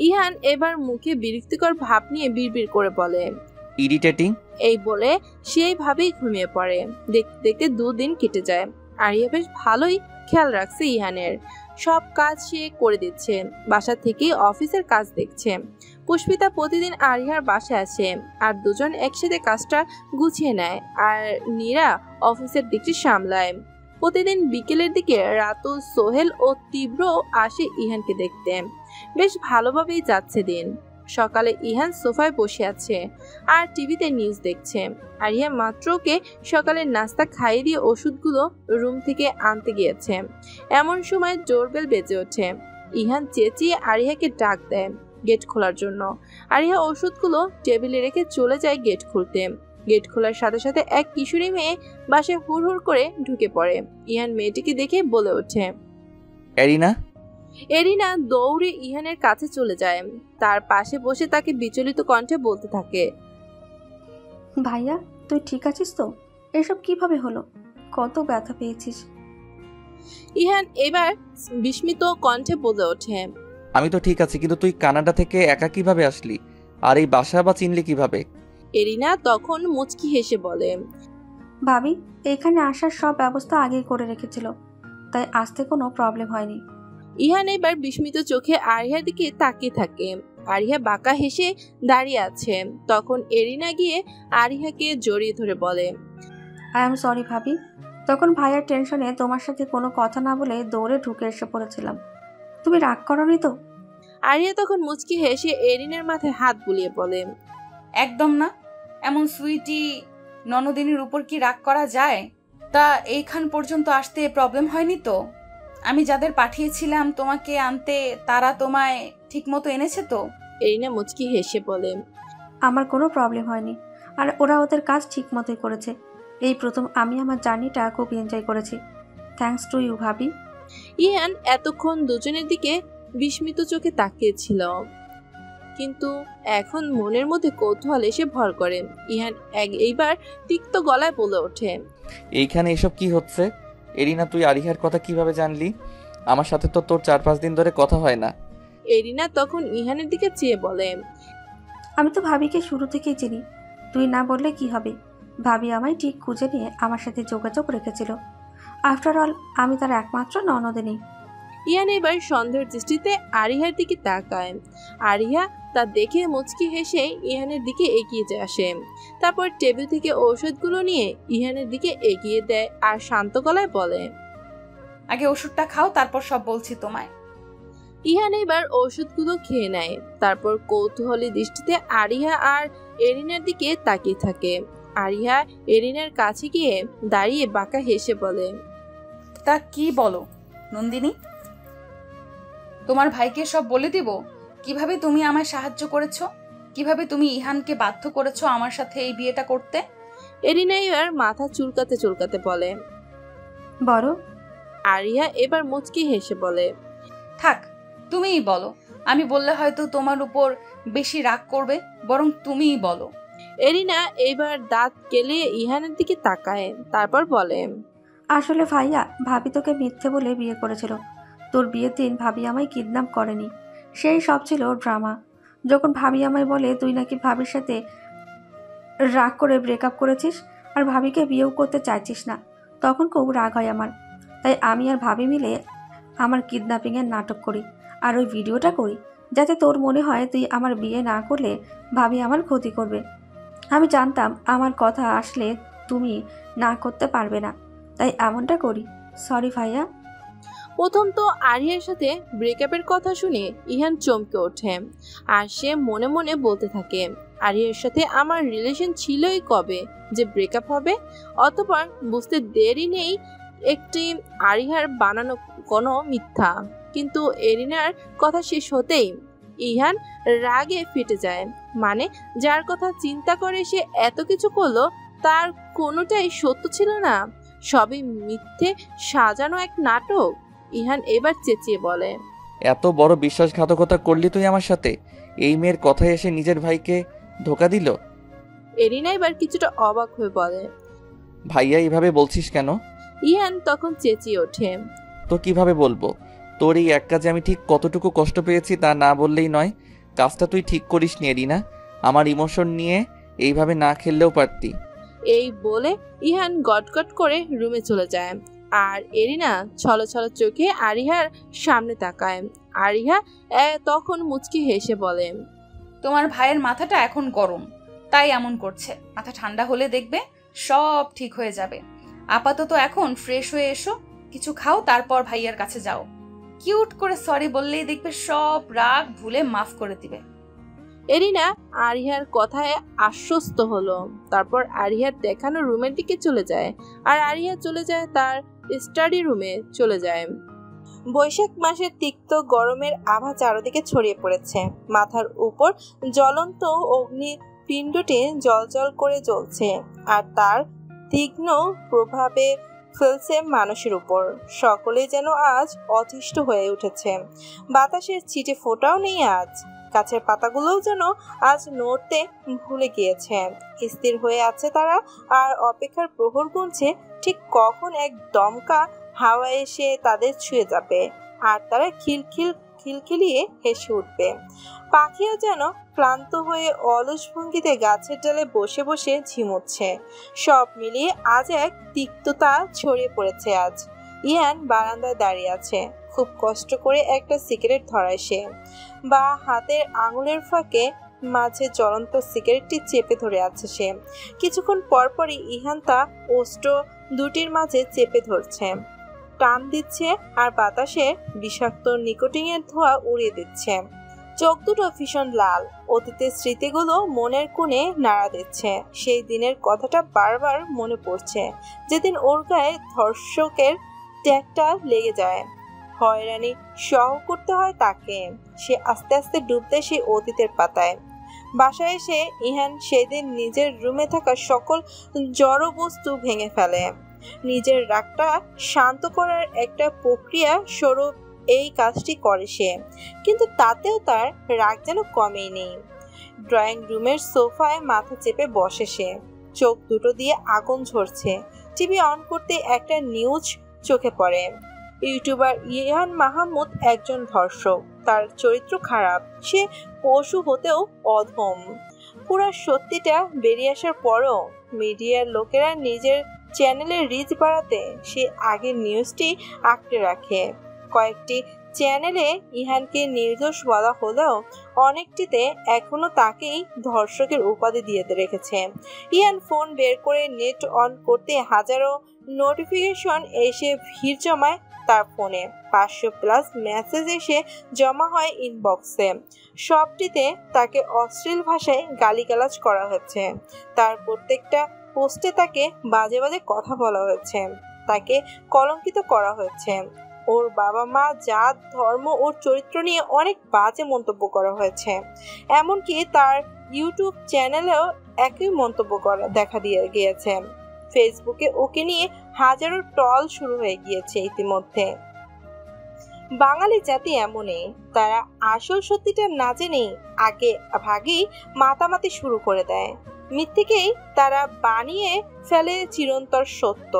ইহান এবার মুখে বিরক্তিকর ভাব নিয়ে বিড়বিড় করে বলে, ইরিটেটিং। এই বলে সেইভাবেই ঘুমিয়ে পড়ে। দেখতে দেখতে 2 দিন কেটে যায়। আরিয়া বেশ ভালোই খেয়াল রাখছে ইহানের। সব কাজ সে করে দিচ্ছে, বাসা থেকেই অফিসের কাজ দেখছে। পুষ্পিতা প্রতিদিন আরিয়ার বাসায় আসে, আর দুজন একসাথে কাজটা গুছিয়ে নেয়। আর নীরা অফিসের দিকটি সামলায়। প্রতিদিন বিকেলের দিকে রাতুল, সোহেল ও তীব্র আসে ইহানকে দেখতে। বেশ ভালোভাবেই যাচ্ছে দিন। সকালে ইহান সোফায় বসে আছে আর টিভিতে নিউজ দেখছে। আরিয়া মাত্র ওকে সকালের নাস্তা খাইয়ে দিয়ে ওষুধগুলো রুম থেকে আনতে গিয়েছে। এমন সময় ডোরবেল বেজে ওঠে। ইহান চেঁচিয়ে আরিয়াকে ডাক দেয় গেট খোলার জন্য। আরিয়া ওষুধগুলো টেবিলে রেখে চলে যায় গেট খুলতে। গেট খোলার সাথে সাথে এক কিশোরী মেয়ে বাসায় হুড় করে ঢুকে পড়ে। ইহান মেয়েটিকে দেখে বলে ওঠে, এরিনা। এরিনা দৌড়ে ইহানের কাছে চলে যায়। তার পাশে বসে তাকে বিচলিত কণ্ঠে বলতে থাকে, ভাইয়া তুই ঠিক আছিস তো? এসব কিভাবে হলো? কত ব্যথা পেয়েছিস? ইহান এবার বিস্মিত কণ্ঠে বলে ওঠে, আমি তো ঠিক আছি, কিন্তু তুই কানাডা থেকে একা কিভাবে আসলি? আর এই বাসা বা চিনলি কিভাবে? এরিনা তখন মুচকি হেসে বলে, ভাবি এখানে আসার সব ব্যবস্থা আগেই করে রেখেছিল, তাই আসতে কোনো প্রবলেম হয়নি। ইহান এবার বিস্মিত চোখে আরিয়ার দিকে তাকিয়ে থাকে। আরিয়া বাঁকা হেসে দাঁড়িয়ে আছে। তখন এরিনা গিয়ে আরিয়াকে জড়িয়ে ধরে বলে, আই এম সরি ভাবি, তখন ভাইয়ার টেনশনে তোমার সাথে কোনো কথা না বলে দৌড়ে ঢুকে এসে পড়েছিলাম। তুমি রাগ করোনি তো? আরিয়া তখন মুচকি হেসে এরিনার মাথায় হাত বুলিয়ে বলে, একদম না। এমন সুইটি ননদিনীর উপর কি রাগ করা যায়? তা এইখান পর্যন্ত আসতে প্রবলেম হয়নি তো? আমি যাদের পাঠিয়েছিলাম তোমাকে আনতে, তারা তোমায় ঠিক মতো এনেছে তো? এরিনা মুচকি হেসে বলে, আমার কোনো প্রবলেম হয়নি, আর ওরা ওদের কাজ ঠিক মতোই করেছে। এই প্রথম আমি আমার জার্নিটা খুব এনজয় করেছি। থ্যাঙ্কস টু ইউ ভাবি। ইহান এতক্ষণ দুজনের দিকে বিস্মিত চোখে তাকিয়েছিল, কিন্তু এখন মনের মধ্যে কৌতূহল এসে ভর করে। ইহান এইবার তিক্ত গলায় বলে ওঠে, এইখানে এসব কি হচ্ছে? এরিনা তুই আরিহার কথা কিভাবে জানলি? আমার সাথে তো তোর 4-5 দিন ধরে কথা হয় না। এরিনা তখন ইহানের দিকে চেয়ে বলে, আমি তো ভাবিকে শুরু থেকেই চিনি, তুই না বললে কি হবে? ভাবি আমায় ঠিক খুঁজে নিয়ে আমার সাথে যোগাযোগ রেখেছিল। আফটার অল আমি তার একমাত্র ননদিনী। ইহান এবার সন্দেহের দৃষ্টিতে আরিহার দিকে তাকায়। আরিহা তা দেখে মুচকি হেসে ইহানের দিকে এগিয়ে আসে। তারপর টেবিল থেকে ঔষধগুলো নিয়ে ইহানের দিকে এগিয়ে দেয় আর শান্ত গলায় বলে, আগে ওষুধটা খাও, তারপর সব বলছি তোমায়। ইহান এবার ওষুধগুলো খেয়ে নেয়। তারপর কৌতূহলী দৃষ্টিতে আরিহা আর এরিনার দিকে তাকিয়ে থাকে। আরিহা এরিনার কাছে গিয়ে দাঁড়িয়ে বাঁকা হেসে বলে, তা কি বলো নন্দিনী? তোমার ভাইকে সব বলে দিব কিভাবে তুমি আমায় সাহায্য করেছো, কিভাবে তুমি ইহানকে বাধ্য করেছো আমার সাথে এই বিয়েটা করতে। এরিনা এবার মাথা চুলকাতে চুলকাতে বলে। বড় আরিয়া এবার মুচকি হেসে বলে, থাক তুমিই বলো, আমি বললে হয়তো তোমার উপর বেশি রাগ করবে, বরং তুমিই বলো। এরিনা এবার দাঁত কেলিয়ে ইহানের দিকে তাকায়, তারপর বলে, আসলে ভাইয়া, ভাবি তোকে মিথ্যে বলে বিয়ে করেছিল। তোর বিয়ের দিন ভাবি আমায় কিডন্যাপ করেনি, সেই সব ছিল ড্রামা। যখন ভাবি আমায় বলে তুই নাকি ভাবির সাথে রাগ করে ব্রেকআপ করেছিস আর ভাবিকে বিয়েও করতে চাইছিস না, তখন খুব রাগ হয় আমার। তাই আমি আর ভাবি মিলে আমার কিডন্যাপিংয়ের নাটক করি আর ওই ভিডিওটা করি, যাতে তোর মনে হয় তুই আমার বিয়ে না করলে ভাবি আমার ক্ষতি করবে। আমি জানতাম আমার কথা আসলে তুমি না করতে পারবে না, তাই এমনটা করি। সরি ভাইয়া। প্রথম তো আরিয়ার সাথে ব্রেকআপের কথা শুনে ইহান চমকে ওঠে আর সে মনে মনে বলতে থাকে, আরিয়ার সাথে আমার রিলেশন ছিলই কবে যে ব্রেকআপ হবে। অতঃপর বুঝতে দেরি নেই একটি আরিয়ার বানানো কোনো মিথ্যা। কিন্তু এরিনার কথা শেষ হতেই ইহান রাগে ফেটে যায়। মানে যার কথা চিন্তা করে সে এত কিছু করলো, তার কোনোটাই সত্য ছিল না, সবই মিথ্যে সাজানো এক নাটক। ইহান এবার চেঁচিয়ে বলে, এত বড় বিশ্বাসঘাতকতা করলি তুই আমার সাথে? এই মেয়ের কথায় এসে নিজের ভাইকে ধোকা দিল। এরিনা এবার কিছুটা অবাক হয়ে বলে, ভাইয়া এইভাবে বলছিস কেন? ইহান তখন চেঁচিয়ে ওঠে, তো কিভাবে বলবো? তোর এই এক কাজে আমি ঠিক কতটুকু কষ্ট পেয়েছি তা না বললেই নয়। কাজটা তুই ঠিক করিস নি এরিনা, আমার ইমোশন নিয়ে এইভাবে না খেললেও পারতি। এই বলে ইহান গটগট করে রুমে চলে যায় আর এরিনা ছলছল চোখে আরিহার সামনে তাকায়। আরিহা তখন মুচকি হেসে বলে, তোমার ভাইয়ের মাথাটা এখন গরম, তাই এমন করছে। মাথা ঠান্ডা হলে দেখবে সব ঠিক হয়ে যাবে। আপাতত এখন ফ্রেশ হয়ে এসো, কিছু খাও, তারপর ভাইয়ার কাছে যাও। কিউট করে সরি বললেই দেখবে সব রাগ ভুলে মাফ করে দিবে। এরিনা আরিহার কথায় আশ্বস্ত হলো। তারপর আরিহার দেখানো রুমের দিকে চলে যায় আর আরিহা চলে যায় তার স্টাডি রুমে চলে যায়। বৈশাখ মাসের তিক্ত গরমের আভা চারদিকে ছড়িয়ে পড়েছে। মাথার উপর জ্বলন্ত অগ্নিপিণ্ডটি জ্বলজ্বল করে জ্বলছে আর তার তীক্ষ্ণ প্রভাবে ফেলছে মানুষের উপর। সকলে যেন আজ অতিষ্ঠ হয়ে উঠেছে। বাতাসের ছিটে ফোটাও নেই আজ। গাছের পাতাগুলোও যেন আজ নড়তে ভুলে গিয়েছে। স্থির হয়ে আছে তারা আর অপেক্ষার প্রহর গুনছে ঠিক কখন এক দমকা হাওয়া এসে তাদের ছুঁয়ে যাবে আর তারা খিলখিলিয়ে হেসে উঠবে। পাখিও যেন ক্লান্ত হয়ে অলস ভঙ্গিতে গাছের ডালে বসে বসে ঝিমুচ্ছে। সব মিলিয়ে আজ এক তিক্ততা ছড়িয়ে পড়েছে আজ। ইয়ান বারান্দায় দাঁড়িয়ে আছে। খুব কষ্ট করে একটা সিগারেট ধরায় সে, বা হাতের আঙুলের ফাঁকে মাঝে জ্বলন্ত সিগারেটটি চেপে ধরে আছে সে। কিছুক্ষণ পরপরই ইহান তা ওষ্ঠ দুটির মাঝে চেপে ধরছে, টান দিচ্ছে আর বাতাসে বিষাক্ত নিকোটিনের ধোঁয়া উড়িয়ে দিচ্ছে। চোখ দুটো ভীষণ লাল। অতীতের স্মৃতিগুলো মনের কোণে নাড়া দিচ্ছে। সেই দিনের কথাটা বারবার মনে পড়ছে, যেদিন ওর গায়ে ধর্ষকের ট্যাগটা লেগে যায়, হয়রানি সহ করতে হয় তাকে। সে আস্তে আস্তে ডুবতে সেই অতীতের পাতায়। বাসায় এসে ইহান সেদিন নিজের রুমে থাকা সকল জড় বস্তু ভেঙে ফেলে। নিজের রাগটা শান্ত করার একটা প্রক্রিয়া স্বরূপ এই কাজটি করে সে, কিন্তু তাতেও তার রাগ যেন কমেনি। ড্রয়িং রুমের সোফায় মাথা চেপে বসে সে। চোখ দুটো দিয়ে আগুন ঝরছে। টিভি অন করতে একটা নিউজ চোখে পড়ে। ইউটিউবার ইহান মাহমুদ একজন ধর্ষক। তার চরিত্র খারাপ, সে পশু হতেও অধম। পুরো সত্যিটা বেরিয়ে আসার পরও মিডিয়ার লোকেরা নিজের চ্যানেলের রিচ বাড়াতে সে আগের নিউজটি আঁকড়ে রাখে। কয়েকটি চ্যানেলে ইহানকে নির্দোষ বলা হলেও অনেকটিতে এখনো তাকেই ধর্ষকের উপাধি দিয়ে রেখেছে। ইহান ফোন বের করে নেট অন করতে হাজারো নোটিফিকেশন এসে ভিড় জমায় তার ফোনে। 500+ মেসেজ এসে জমা হয় ইনবক্সে। সবটিতে তাকে অশ্লীল ভাষায় গালিগালাজ করা হয়েছে। তার প্রত্যেকটা পোস্টে তাকে বাজে বাজে কথা বলা হয়েছে। তাকে কলঙ্কিত করা হয়েছে। ওর বাবা মা, জাত, ধর্ম, ওর চরিত্র নিয়ে অনেক বাজে মন্তব্য করা হয়েছে। এমনকি তার ইউটিউব চ্যানেলেও একই মন্তব্য দেখা দিয়ে গিয়েছে। ফেসবুকে ওকে নিয়ে হাজারো ট্রল শুরু হয়ে গিয়েছে ইতিমধ্যে। বাঙালি জাতি এমনই, তারা আসল সত্যিটা না জেনেই আগে ভাগেই মাতামাতি শুরু করে দেয়। মিথ্যেকেই তারা বানিয়ে ফেলে চিরন্তর সত্য।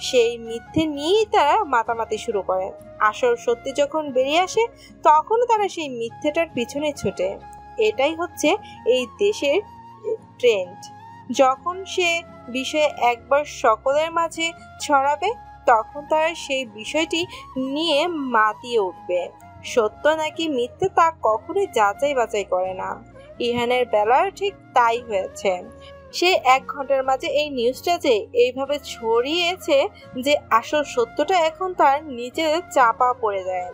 সেই মিথ্যে নিয়েই তারা মাতামাতি শুরু করে। আসল সত্যি যখন বেরিয়ে আসে তখনও তারা সেই মিথ্যেটার পিছনে ছোটে। এটাই হচ্ছে এই দেশের ট্রেন্ড। যখন সে বিষয়ে একবার সকলের মাঝে ছড়াবে তখন তারা সেই বিষয়টি নিয়ে মাতিয়ে উঠবে। সত্য নাকি মিথ্যে তা কখনোই যাচাই বাছাই করে না। ইহানের বেলার ঠিক তাই হয়েছে। সে 1 ঘন্টার মাঝে এই নিউজটা যে এইভাবে ছড়িয়েছে যে আসল সত্যটা এখন তার নিচে চাপা পড়ে যায়।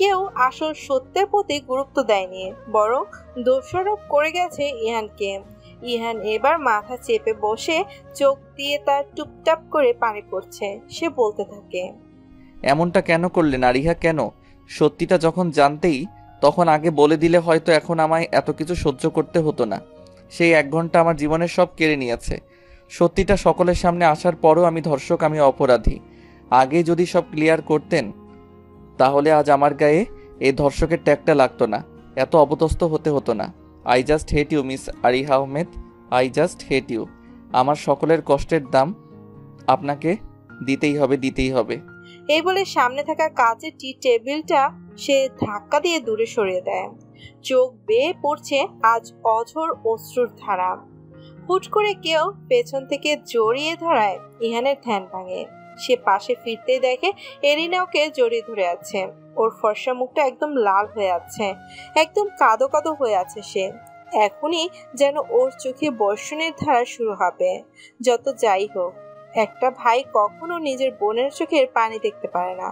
কেউ আসল সত্যের প্রতি গুরুত্ব দেয়নি, বরং দোষারোপ করে গেছে ইহানকে। ইহান এবার মাথা চেপে বসে চোখ দিয়ে তার টুপটাপ করে পানি পড়ছে। সে বলতে থাকে, এমনটা কেন করলেন আরিহা? কেন? সত্যিটা যখন জানতেই তখন আগে বলে দিলে হয়তো এখন আমায় এত কিছু সহ্য করতে হতো না। সেই 1 ঘন্টা আমার জীবনের সব কেড়ে নিয়েছে। সত্যিটা সকলের সামনে আসার পরও আমি ধর্ষক, আমি অপরাধী। আগে যদি সব ক্লিয়ার করতেন তাহলে আজ আমার গায়ে এই ধর্ষকের ট্যাগটা লাগতো না, এত অপদস্থ হতে হতো না। I just hate you miss Ariha Ahmed, I just hate you. আমার সকলের কষ্টের দাম আপনাকে দিতেই হবে, দিতেই হবে। এই বলে সামনে থাকা কাচের টি টেবিলটা সে ধাক্কা দিয়ে দূরে সরিয়ে দেয়। চোখ বেয়ে পড়ছে আজ অঝোর অশ্রুর ধারা। হুট করে কেউ পেছন থেকে জড়িয়ে ধরায় ইহানের ধ্যান ভাঙে। সে পাশে ফিরতেই দেখে এরিনা ওকে জড়িয়ে ধরে আছে। ওর ফর্সা মুখটা একদম লাল হয়ে আছে, একদম কাদো কাদো হয়ে আছে সে। এখনই যেন ওর চোখে বর্ষণের ধারা শুরু হবে। যত যাই হোক, একটা ভাই কখনো নিজের বোনের চোখের পানি দেখতে পারে না।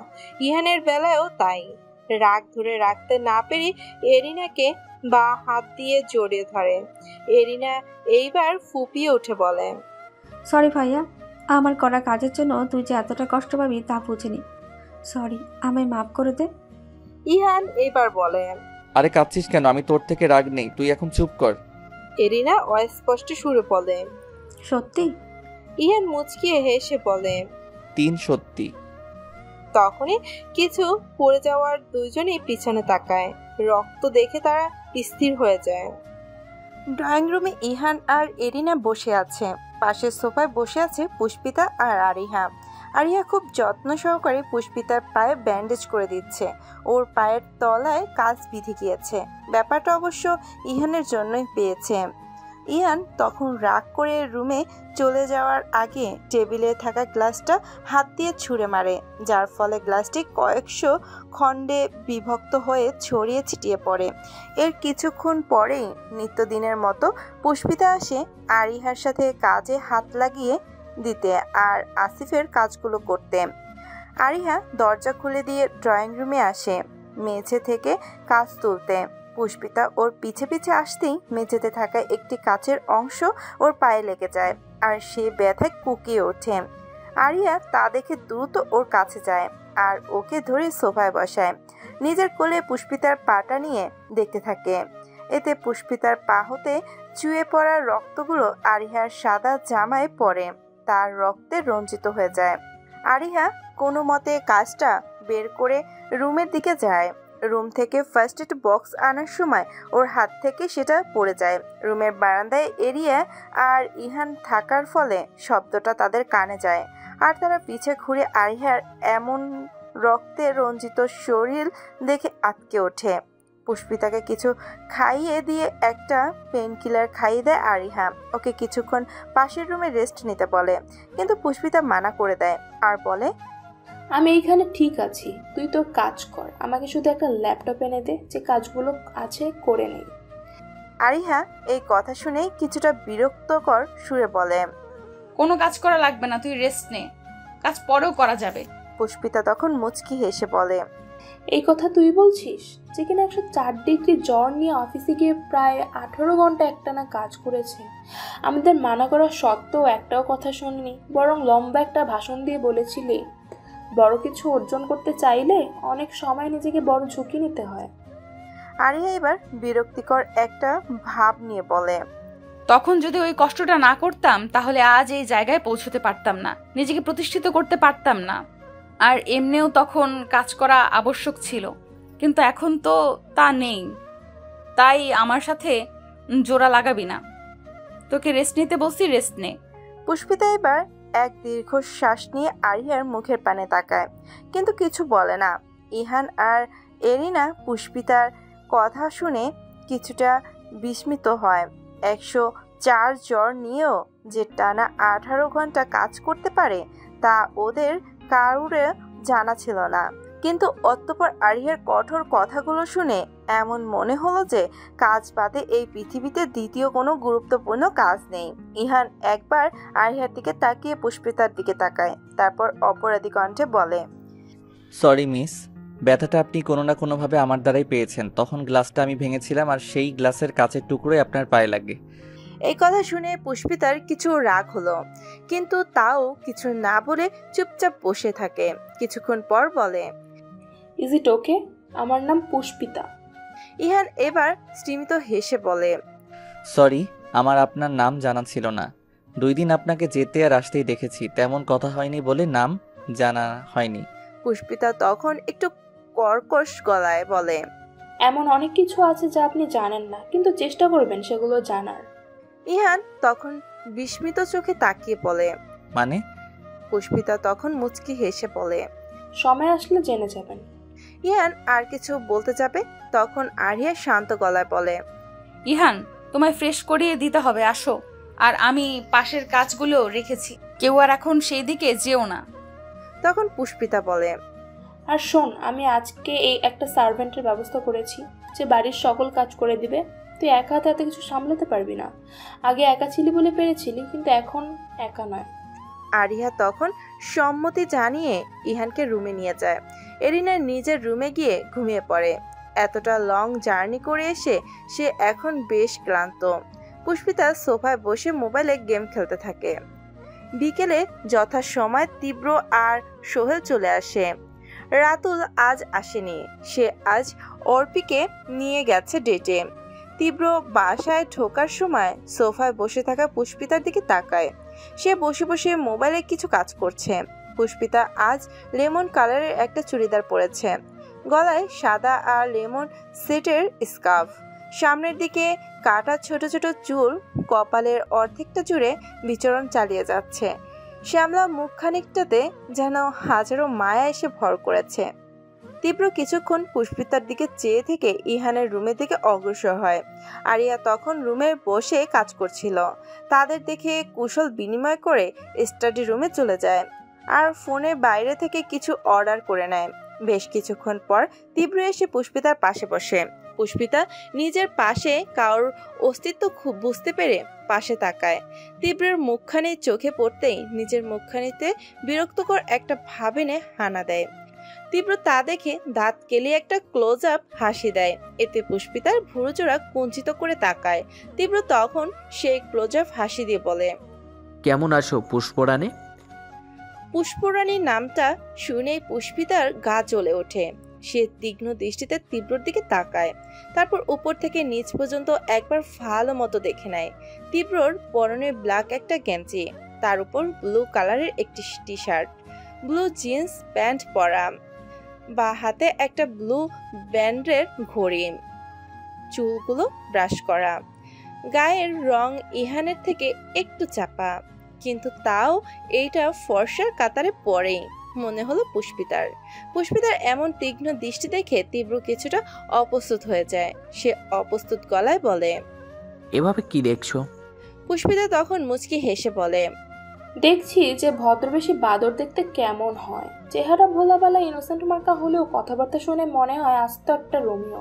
ইহানের বেলায়ও তাই। রাগ ধরে রাখতে না পেরে এরিনাকে বা হাত দিয়ে জড়িয়ে ধরে। এরিনা এইবার ফুপিয়ে উঠে বলে, সরি ভাইয়া, আমার করা কাজের জন্য তুই যে এতটা কষ্ট পাবি তা বুঝিনি। সরি, আমায় মাফ করে দে। ইহান এইবার বলে, আরে কাঁদছিস কেন? আমি তোর থেকে রাগ নেই, তুই এখন চুপ কর। এরিনা অস্পষ্ট সুরে বলে, সত্যি? ইহান মুচকিয়ে হেসে বলে, 3 সত্যি। তখনই কিছু পড়ে যাওয়ার দুইজনই পিছনে তাকায়। রক্ত দেখে তারা স্থির হয়ে যায়। ড্রয়িং রুমে ইহান আর এরিনা বসে আছে। পাশের সোফায় বসে আছে পুষ্পিতা আর আরিহা। আরিহা খুব যত্ন সহকারে পুষ্পিতার পায়ে ব্যান্ডেজ করে দিচ্ছে। ওর পায়ের তলায় কাজ বিঁধে গিয়েছে। ব্যাপারটা অবশ্য ইহানের জন্যই পেয়েছে। ইহান তখন রাগ করে রুমে চলে যাওয়ার আগে টেবিলে থাকা গ্লাসটা হাত দিয়ে ছুঁড়ে মারে, যার ফলে গ্লাসটি কয়েকশো খণ্ডে বিভক্ত হয়ে ছড়িয়ে ছিটিয়ে পড়ে। এর কিছুক্ষণ পরেই নিত্যদিনের মতো পুষ্পিতা আসে আরিহার সাথে কাজে হাত লাগিয়ে দিতে আর আসিফের কাজগুলো করতে। আরিহা দরজা খুলে দিয়ে ড্রয়িং রুমে আসে মেঝে থেকে কাজ তুলতে। পুষ্পিতা ওর পিছে পিছে আসতেই মেঝেতে থাকা একটি কাচের অংশ ওর পায়ে লেগে যায় আর সে ব্যথায় কুকিয়ে ওঠে। আরিয়া তা দেখে দ্রুত ওর কাছে যায় আর ওকে ধরে সোফায় বসায়। নিজের কোলে পুষ্পিতার পাটা নিয়ে দেখতে থাকে। এতে পুষ্পিতার পা হতে চুয়ে পড়া রক্তগুলো আরিহার সাদা জামায় পড়ে, তার রক্তে রঞ্জিত হয়ে যায়। আরিহা কোনো মতে কাজটা বের করে রুমের দিকে যায়। রুম থেকে ফার্স্ট এড বক্স আনার সময় ওর হাত থেকে সেটা পড়ে যায়। রুমের বারান্দায় এরিয়া আর ইহান থাকার ফলে শব্দটা তাদের কানে যায় আর তারা পিছে ঘুরে আরিহার এমন রক্তে রঞ্জিত শরীর দেখে আটকে ওঠে। পুষ্পিতাকে কিছু খাইয়ে দিয়ে একটা পেইন কিলার খাইয়ে দেয় আরিহা। ওকে কিছুক্ষণ পাশের রুমে রেস্ট নিতে বলে, কিন্তু পুষ্পিতা মানা করে দেয় আর বলে, আমি এইখানে ঠিক আছি, তুই তোর কাজ কর, আমাকে শুধু একটা ল্যাপটপ এনে দে, যে কাজগুলো আছে করে নেই। আরিহা এই কথা শুনে কিছুটা বিরক্তকর সুরে বলে, কোনো কাজ করা লাগবে না, তুই রেস্ট নে, কাজ পরেও করা যাবে। পুষ্পিতা তখন মুচকি হেসে বলে, এই কথা তুই বলছিস, যে কিনা 104 ডিগ্রি জ্বর নিয়ে অফিসে গিয়ে প্রায় 18 ঘন্টা একটানা কাজ করেছে। আমাদের মানা করা সত্ত্বেও একটাও কথা শুনিনি, বরং লম্বা একটা ভাষণ দিয়ে বলেছিলি বড় কিছু অর্জন করতে চাইলে অনেক সময় নিজেকে বড় ঝুঁকি নিতে হয়। আরিয়া এবার বিরক্তিকর একটা ভাব নিয়ে বলে, তখন যদি ওই কষ্টটা না করতাম তাহলে আজ এই জায়গায় পৌঁছতে পারতাম না, নিজেকে প্রতিষ্ঠিত করতে পারতাম না। আর এমনিও তখন কাজ করা আবশ্যক ছিল, কিন্তু এখন তো তা নেই। তাই আমার সাথে জোড়া লাগাবি না, তোকে রেস্ট নিতে বলছি, রেস্ট নে। পুষ্পিতা এবার এক দীর্ঘ শ্বাস নিয়ে আরিয়ার মুখের পানে তাকায়, কিন্তু কিছু বলে না। ইহান আর এরিনা পুষ্পিতার কথা শুনে কিছুটা বিস্মিত হয়। 104 জ্বর নিয়েও যে টানা 18 ঘন্টা কাজ করতে পারে তা ওদের কারুর জানা ছিল না। কিন্তু অতঃপর আরিয়ার কঠোর কথাগুলো শুনে এমন মনে হলো যে কাজ বাদে এই পৃথিবীতে দ্বিতীয় কোনো গুরুত্বপূর্ণ কাজ নেই। ইহান একবার আরিয়ার দিকে তাকিয়ে পুষ্পিতার দিকে তাকায়, তারপর অপরাধী কণ্ঠে বলে, সরি মিস, ব্যথাটা আপনি কোনো না কোনোভাবে আমার দ্বারাই পেয়েছেন। তখন গ্লাসটা আমি ভেঙেছিলাম আর সেই গ্লাসের কাচের টুকরোই আপনার পায়ে লাগে। এই কথা শুনে পুষ্পিতার কিছু রাগ হলো, কিন্তু তাও কিছু না বলে চুপচাপ বসে থাকে। কিছুক্ষণ পর বলে, ইজ ইট ওকে? আমার নাম পুষ্পিতা। ইহান এবার স্তিমিত হেসে বলে, সরি, আমার আপনার নাম জানা ছিল না। 2 দিন আপনাকে যেতে আর আসতেই দেখেছি, তেমন কথা হয়নি বলে নাম জানা হয়নি। পুষ্পিতা তখন একটু কর্কশ গলায় বলে, এমন অনেক কিছু আছে যা আপনি জানেন না, কিন্তু চেষ্টা করবেন সেগুলো জানার। ইহান তখন বিস্মিত চোখে তাকিয়ে বলে, মানে? পুষ্পিতা তখন মুচকি হেসে বলে, সময় আসলে জেনে যাবেন। ইহান আর কিছু বলতে যাবে, তখন আরিয়া শান্ত গলায় বলে, ইহান, তোমায় ফ্রেশ করিয়ে দিতে হবে, আসো। আর আমি পাশের কাজগুলো রেখেছি, কেউ আর এখন সেই দিকে যেও না। তখন পুষ্পিতা বলে, আর শোন, আমি আজকে এই একটা সার্ভেন্টের ব্যবস্থা করেছি যে বাড়ির সকল কাজ করে দিবে। তুই একা হাতে এত কিছু সামলাতে পারবি না। আগে একা ছিলি বলে পেরেছিলি, কিন্তু এখন একা নয়। আরিয়া তখন সম্মতি জানিয়ে ইহানকে রুমে নিয়ে যায়। এরিনা নিজের রুমে গিয়ে ঘুমিয়ে পড়ে। এতটা লং জার্নি করে এসে সে এখন বেশ ক্লান্ত। পুষ্পিতা সোফায় বসে মোবাইলে গেম খেলতে থাকে। বিকেলে যথাসময় তীব্র আর সোহেল চলে আসে। রাতুল আজ আসেনি, সে আজ অর্পিকে নিয়ে গেছে ডেটে। তীব্র বাসায় ঢোকার সময় সোফায় বসে থাকা পুষ্পিতার দিকে তাকায়। সে বসে বসে মোবাইলে কিছু কাজ করছে। পুষ্পিতা আজ লেমন কালারের একটা চুড়িদার পরেছে, গলায় সাদা আর লেমন সেটের স্কার্ফ, সামনের দিকে কাটা ছোট ছোট চুল কপালের অর্ধেকটা জুড়ে বিচরণ চালিয়ে যাচ্ছে। শ্যামলা মুখখানিকটাতে যেন হাজারো মায়া এসে ভর করেছে। তীব্র কিছুক্ষণ পুষ্পিতার দিকে চেয়ে থেকে ইহানের রুমের দিকে অগ্রসর হয়। আরিয়া তখন রুমে বসে কাজ করছিল। তাদের দেখে কুশল বিনিময় করে স্টাডি রুমে চলে যায় আর ফোনের বাইরে থেকে কিছু অর্ডার করে নেয়। বেশ কিছুক্ষণ পর তীব্র এসে পুষ্পিতার পাশে বসে। পুষ্পিতা নিজের পাশে কারোর অস্তিত্ব খুব বুঝতে পেরে পাশে তাকায়। তীব্রের মুখখানি চোখে পড়তেই নিজের মুখখানিতে বিরক্তকর একটা ভাব এনে হানা দেয়। তীব্র তা দেখে দাঁত কেলিয়ে একটা ক্লোজ আপ হাসি দেয়। এতে পুষ্পিতার ভুরুজোড়া কুঞ্চিত করে তাকায়। তীব্র তখন সেই ক্লোজ আপ হাসি দিয়ে বলে, কেমন আছো পুষ্পরানী? পুষ্পরানীর নামটা শুনেই পুষ্পিতার গা জ্বলে ওঠে। সে তীক্ষ্ণ দৃষ্টিতে তীব্রর দিকে তাকায়, তারপর উপর থেকে নিচ পর্যন্ত একবার ভালো মতো দেখে নেয়। তীব্রর পরনে ব্ল্যাক একটা গেঞ্জি, তার উপর ব্লু কালারের একটি T shirt, blue jeans pant পরা, বা হাতে একটা ব্লু ব্যান্ডের ঘড়ি, চুলগুলো ব্রাশ করা। গায়ের রং ইহানের থেকে একটু চাপা, কিন্তু তাও এইটা ফর্সার কাতারে পড়েই মনে হলো পুষ্পিতার। পুষ্পিতার এমন তীক্ষ্ণ দৃষ্টি দেখে তীব্র কিছুটা অপ্রস্তুত হয়ে যায়। সে অপ্রস্তুত গলায় বলে, এভাবে কি দেখছো? পুষ্পিতা তখন মুচকি হেসে বলে, দেখছি যে ভদ্রবেশী বাদর দেখতে কেমন হয়। চেহারা ভোলাবেলা ইনোসেন্ট মার্কা হলেও কথাবার্তা শুনে মনে হয় আস্ত একটা রোমিও।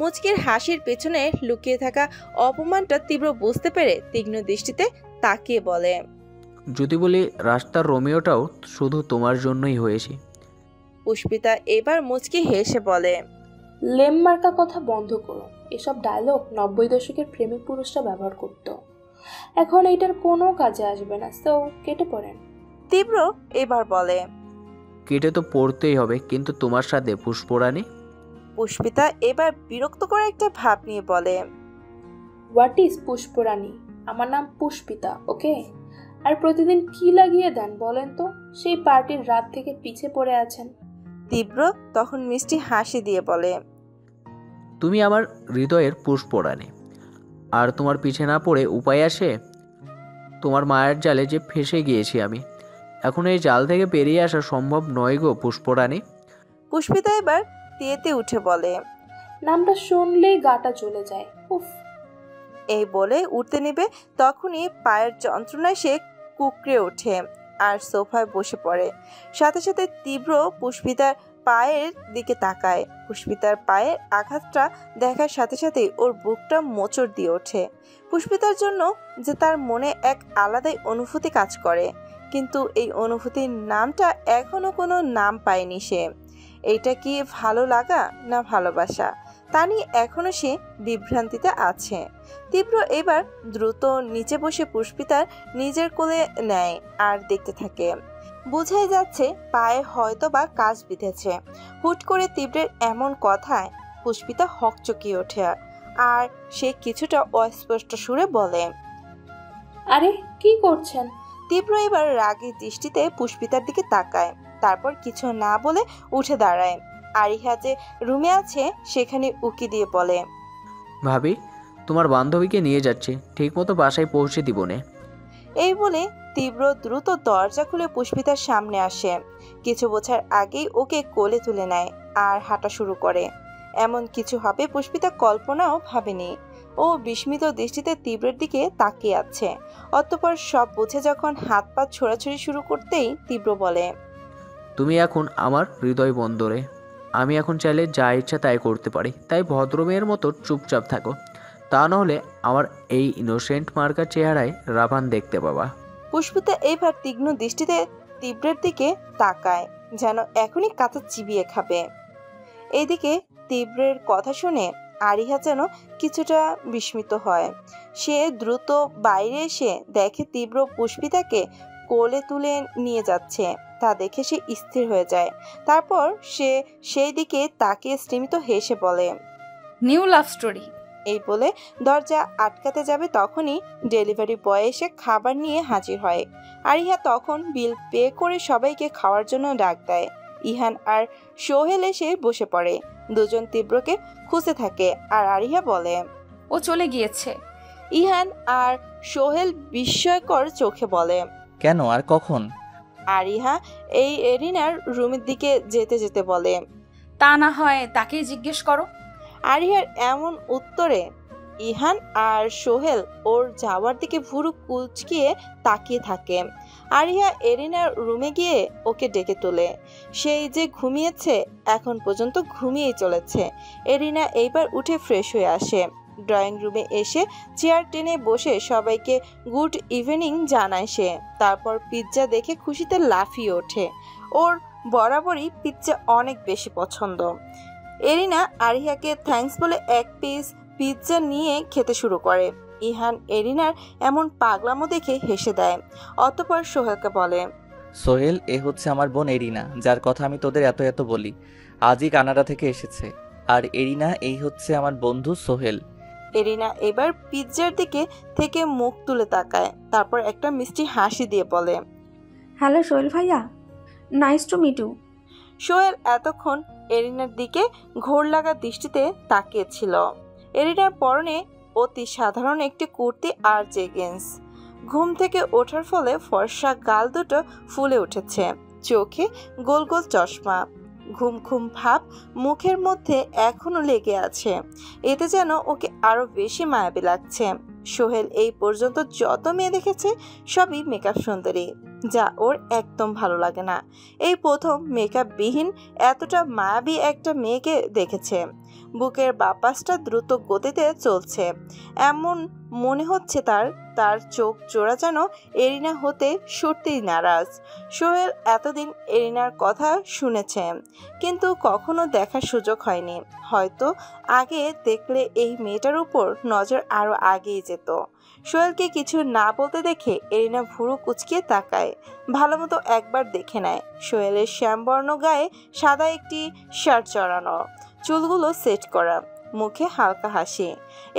মুচকির হাসির পেছনে লুকিয়ে থাকা অপমানটা তীব্র বুঝতে পেরে তীক্ষ্ণ দৃষ্টিতে তাকিয়ে বলে, যদি বলি রাস্তার রোমিওটাও শুধু তোমার জন্যই হয়েছে। পুষ্পিতা এবার মুচকি হেসে বলে, লেম মার্কা কথা বন্ধ করো। এসব ডায়লগ 90 দশকের প্রেমিক পুরুষরা ব্যবহার করত। এখন এইটার কোনো কাজে আসবে না, সো কেটে পড়েন। তীব্র এবার বলে, কেটে তো পড়তেই হবে, কিন্তু তোমার সাথে পুষ্পরানী। পুষ্পিতা এবার বিরক্ত করে একটা ভাব নিয়ে বলে, হোয়াট ইজ পুষ্পরানী? আমার নাম পুষ্পিতা, ওকে? আর প্রতিদিন কি লাগিয়ে দেন বলেন তো? সেই পার্টির রাত থেকে পিছে পড়ে আছেন। তীব্র তখন মিষ্টি হাসি দিয়ে বলে, তুমি আমার হৃদয়ের পুষ্পরানী, আর তোমার পিছে না পড়ে উপায় আসে? তোমার মায়ের জালে যে ফেঁসে গিয়েছি আমি, এখন এই জাল থেকে বেরিয়ে আসা সম্ভব নয় গো পুষ্পরানী। পুষ্পিতা এবার তেতে উঠে বলে, নামটা শুনলেই গাটা চলে যায়, উফ। এই বলে উঠতে নেবে তখনই পায়ের যন্ত্রণায় সে কুকড়ে ওঠে আর সোফায় বসে পড়ে। সাথে সাথে তীব্র পুষ্পিতার পায়ের দিকে তাকায়। পুষ্পিতার পায়ের আঘাতটা দেখার সাথে সাথেই ওর বুকটা মোচড় দিয়ে ওঠে। পুষ্পিতার জন্য যে তার মনে এক আলাদাই অনুভূতি কাজ করে, কিন্তু এই অনুভূতির নামটা এখনো কোনো নাম পায়নি সে। এইটা কি ভালো লাগা না ভালোবাসা, তা নিয়ে এখনো সে বিভ্রান্তিতে আছে। তীব্র এবার দ্রুত নিচে বসে পুষ্পিতার নিজের কোলে নেয় আর দেখতে থাকে। বোঝাই যাচ্ছে পায়ে হয়তো বা কাজ বিঁধেছে। হুট করে তীব্রের এমন কথায় পুষ্পিতা হকচকিয়ে ওঠে আর সে কিছুটা অস্পষ্ট সুরে বলে, আরে কি করছেন? তীব্র এবার রাগী দৃষ্টিতে পুষ্পিতার দিকে তাকায়, তারপর কিছু না বলে উঠে দাঁড়ায়। আরিহা যে রুমে আছে সেখানে উকি দিয়ে বলে, ভাবি, তোমার বান্ধবীকে নিয়ে যাচ্ছে, ঠিক মতো বাসায় পৌঁছে দিব নে। এই বলে তীব্র দ্রুত দরজা খুলে পুষ্পিতার সামনে আসে। কিছু বোঝার আগেই ওকে কোলে তুলে নেয় আর হাঁটা শুরু করে। এমন কিছু হবে পুষ্পিতা কল্পনাও ভাবেনি। ও বিস্মিত দৃষ্টিতে তীব্রের দিকে তাকিয়ে আছে। অতঃপর সব বুঝে যখন হাত পা ছোড়াছুড়ি শুরু করতেই তীব্র বলে, তুমি এখন আমার হৃদয় বন্দরে, আমি এখন চাইলে যা ইচ্ছা তাই করতে পারি, তাই ভদ্রমেয়ের মতো চুপচাপ থাকো, তা নাহলে আমার এই ইনোসেন্ট মার্কা চেহারায় রাভান দেখতে পাবা। পুষ্পিতা এইবার তীক্ষ্ণ দৃষ্টিতে তীব্রের দিকে তাকায়, যেন এখনই কাঁচা চিবিয়ে খাবে। এইদিকে তীব্রের কথা শুনে আরিহা যেন কিছুটা বিস্মিত হয়। সে দ্রুত বাইরে এসে দেখে তীব্র পুষ্পিতাকে কোলে তুলে নিয়ে যাচ্ছে। তা দেখে সে স্থির হয়ে যায়। তারপর সে সেই দিকে তাকিয়ে স্তিমিত হেসে বলে, নিউ লাভ স্টোরি। এই বলে দরজা আটকাতে যাবে তখনই ডেলিভারি বয় এসে খাবার নিয়ে হাজির হয়। আরিহা তখন বিল পে করে সবাইকে খাওয়ার জন্য ডাক দেয়। ইহান আর সোহেল এসে বসে পড়ে। দুজন তীব্রকে খুঁজতে থাকে আর আরিহা বলে, ও চলে গিয়েছে। ইহান আর সোহেল বিস্ময়কর চোখে বলে, কেন আর কখন? আরিহা এই এরিনার রুমের দিকে যেতে যেতে বলে, তা না হয় তাকেই জিজ্ঞেস করো। আরিহার এমন উত্তরে ইহান আর সোহেল ওর যাওয়ার দিকে ভুরু কুচকিয়ে তাকিয়ে থাকে। আরিহা এরিনার রুমে গিয়ে ওকে ডেকে তোলে। সেই যে ঘুমিয়েছে, এখন পর্যন্ত ঘুমিয়েই চলেছে। এরিনা এইবার উঠে ফ্রেশ হয়ে আসে। ড্রয়িং রুমে এসে চেয়ার টেনে বসে সবাইকে গুড ইভিনিং জানায় সে। তারপর পিৎজা দেখে খুশিতে লাফিয়ে ওঠে। ওর বরাবরই পিৎজা অনেক বেশি পছন্দ। এরিনা আরিহাকে থ্যাঙ্কস বলে এক পিস পিৎজা নিয়ে খেতে শুরু করে। ইহান এরিনার এমন পাগলামো দেখে হেসে দেয়। অতঃপর সোহেলকে বলে, সোহেল, এ হচ্ছে আমার বোন এরিনা, যার কথা আমি তোদের এত এত বলি। আজই কানাডা থেকে এসেছে। আর এরিনা, এই হচ্ছে আমার বন্ধু সোহেল। এরিনা এবার পিৎজার দিকে থেকে মুখ তুলে তাকায়, তারপর একটা মিষ্টি হাসি দিয়ে বলে, হ্যালো সোহেল ভাইয়া, nice to meet you. Sohel এতক্ষণ এরিনার দিকে ঘোর লাগা দৃষ্টিতে তাকিয়েছিল। এরিনার পরনে অতি সাধারণ একটি কুর্তি আর জেগিন্স। ঘুম থেকে ওঠার ফলে ফর্সা গাল দুটো ফুলে উঠেছে, চোখে গোল গোল চশমা, ঘুম ঘুম ভাব মুখের মধ্যে এখনো লেগে আছে। এতে যেন ওকে আরো বেশি মায়াবী লাগছে। সোহেল এই পর্যন্ত যত মেয়ে দেখেছে সবই মেকআপ সুন্দরী, যা ওর একদম ভালো লাগে না। এই প্রথম মেকআপ বিহীন এতটা মায়াবী একটা মেয়েকে দেখেছে। বুকের বাপাসটা দ্রুত গতিতে চলছে। এমন মনে হচ্ছে তার চোখ জোড়া যেন এরিনা হতে সত্যিই নারাজ। সোহেল এতদিন এরিনার কথা শুনেছে, কিন্তু কখনো দেখার সুযোগ হয়নি। হয়তো আগে দেখলে এই মেয়েটার উপর নজর আরো আগেই যেত। সোহেলকে কিছু না বলতে দেখে এরিনা ভুরু কুচকিয়ে তাকায়। ভালো মতো একবার দেখে নেয়। সোহেলের শ্যামবর্ণ গায়ে সাদা একটি শার্ট চড়ানো, চুলগুলো সেট করা, মুখে হালকা হাসি।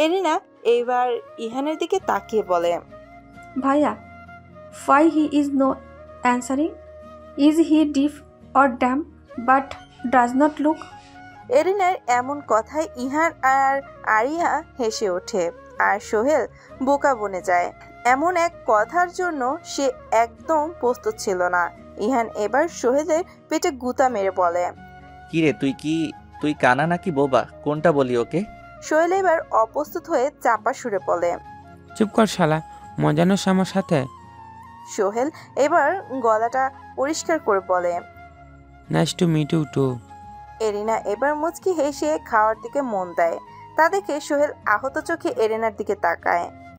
এরিনা এবার ইহানের দিকে তাকিয়ে বলে, ভাইয়া, why he is no answering? Is he deaf or dumb but does not look? এরিনার এমন কথায় ইহান আর আরিয়া হেসে ওঠে, আর সোহেল বোকা বনে যায়। এমন এক কথার জন্য সে একদম প্রস্তুত ছিল না। ইহান এবার সোহেলের পেটে গুতা মেরে বলে, কিরে তুই কানা নাকি বোবা, কোনটা বলি ওকে? সোহেল এবার অপ্রস্তুত হয়ে চাপা সুরে বলে, চুপ কর শালা, মজা নোস আমার সাথে? সোহেল এবার গলাটা পরিষ্কার করে বলে, nice to meet you too. এরিনা এবার মুচকি হেসে খাওয়ার দিকে মন দেয়। তা দেখে সোহেল আহত চোখে এরিনার দিকে তাকায়।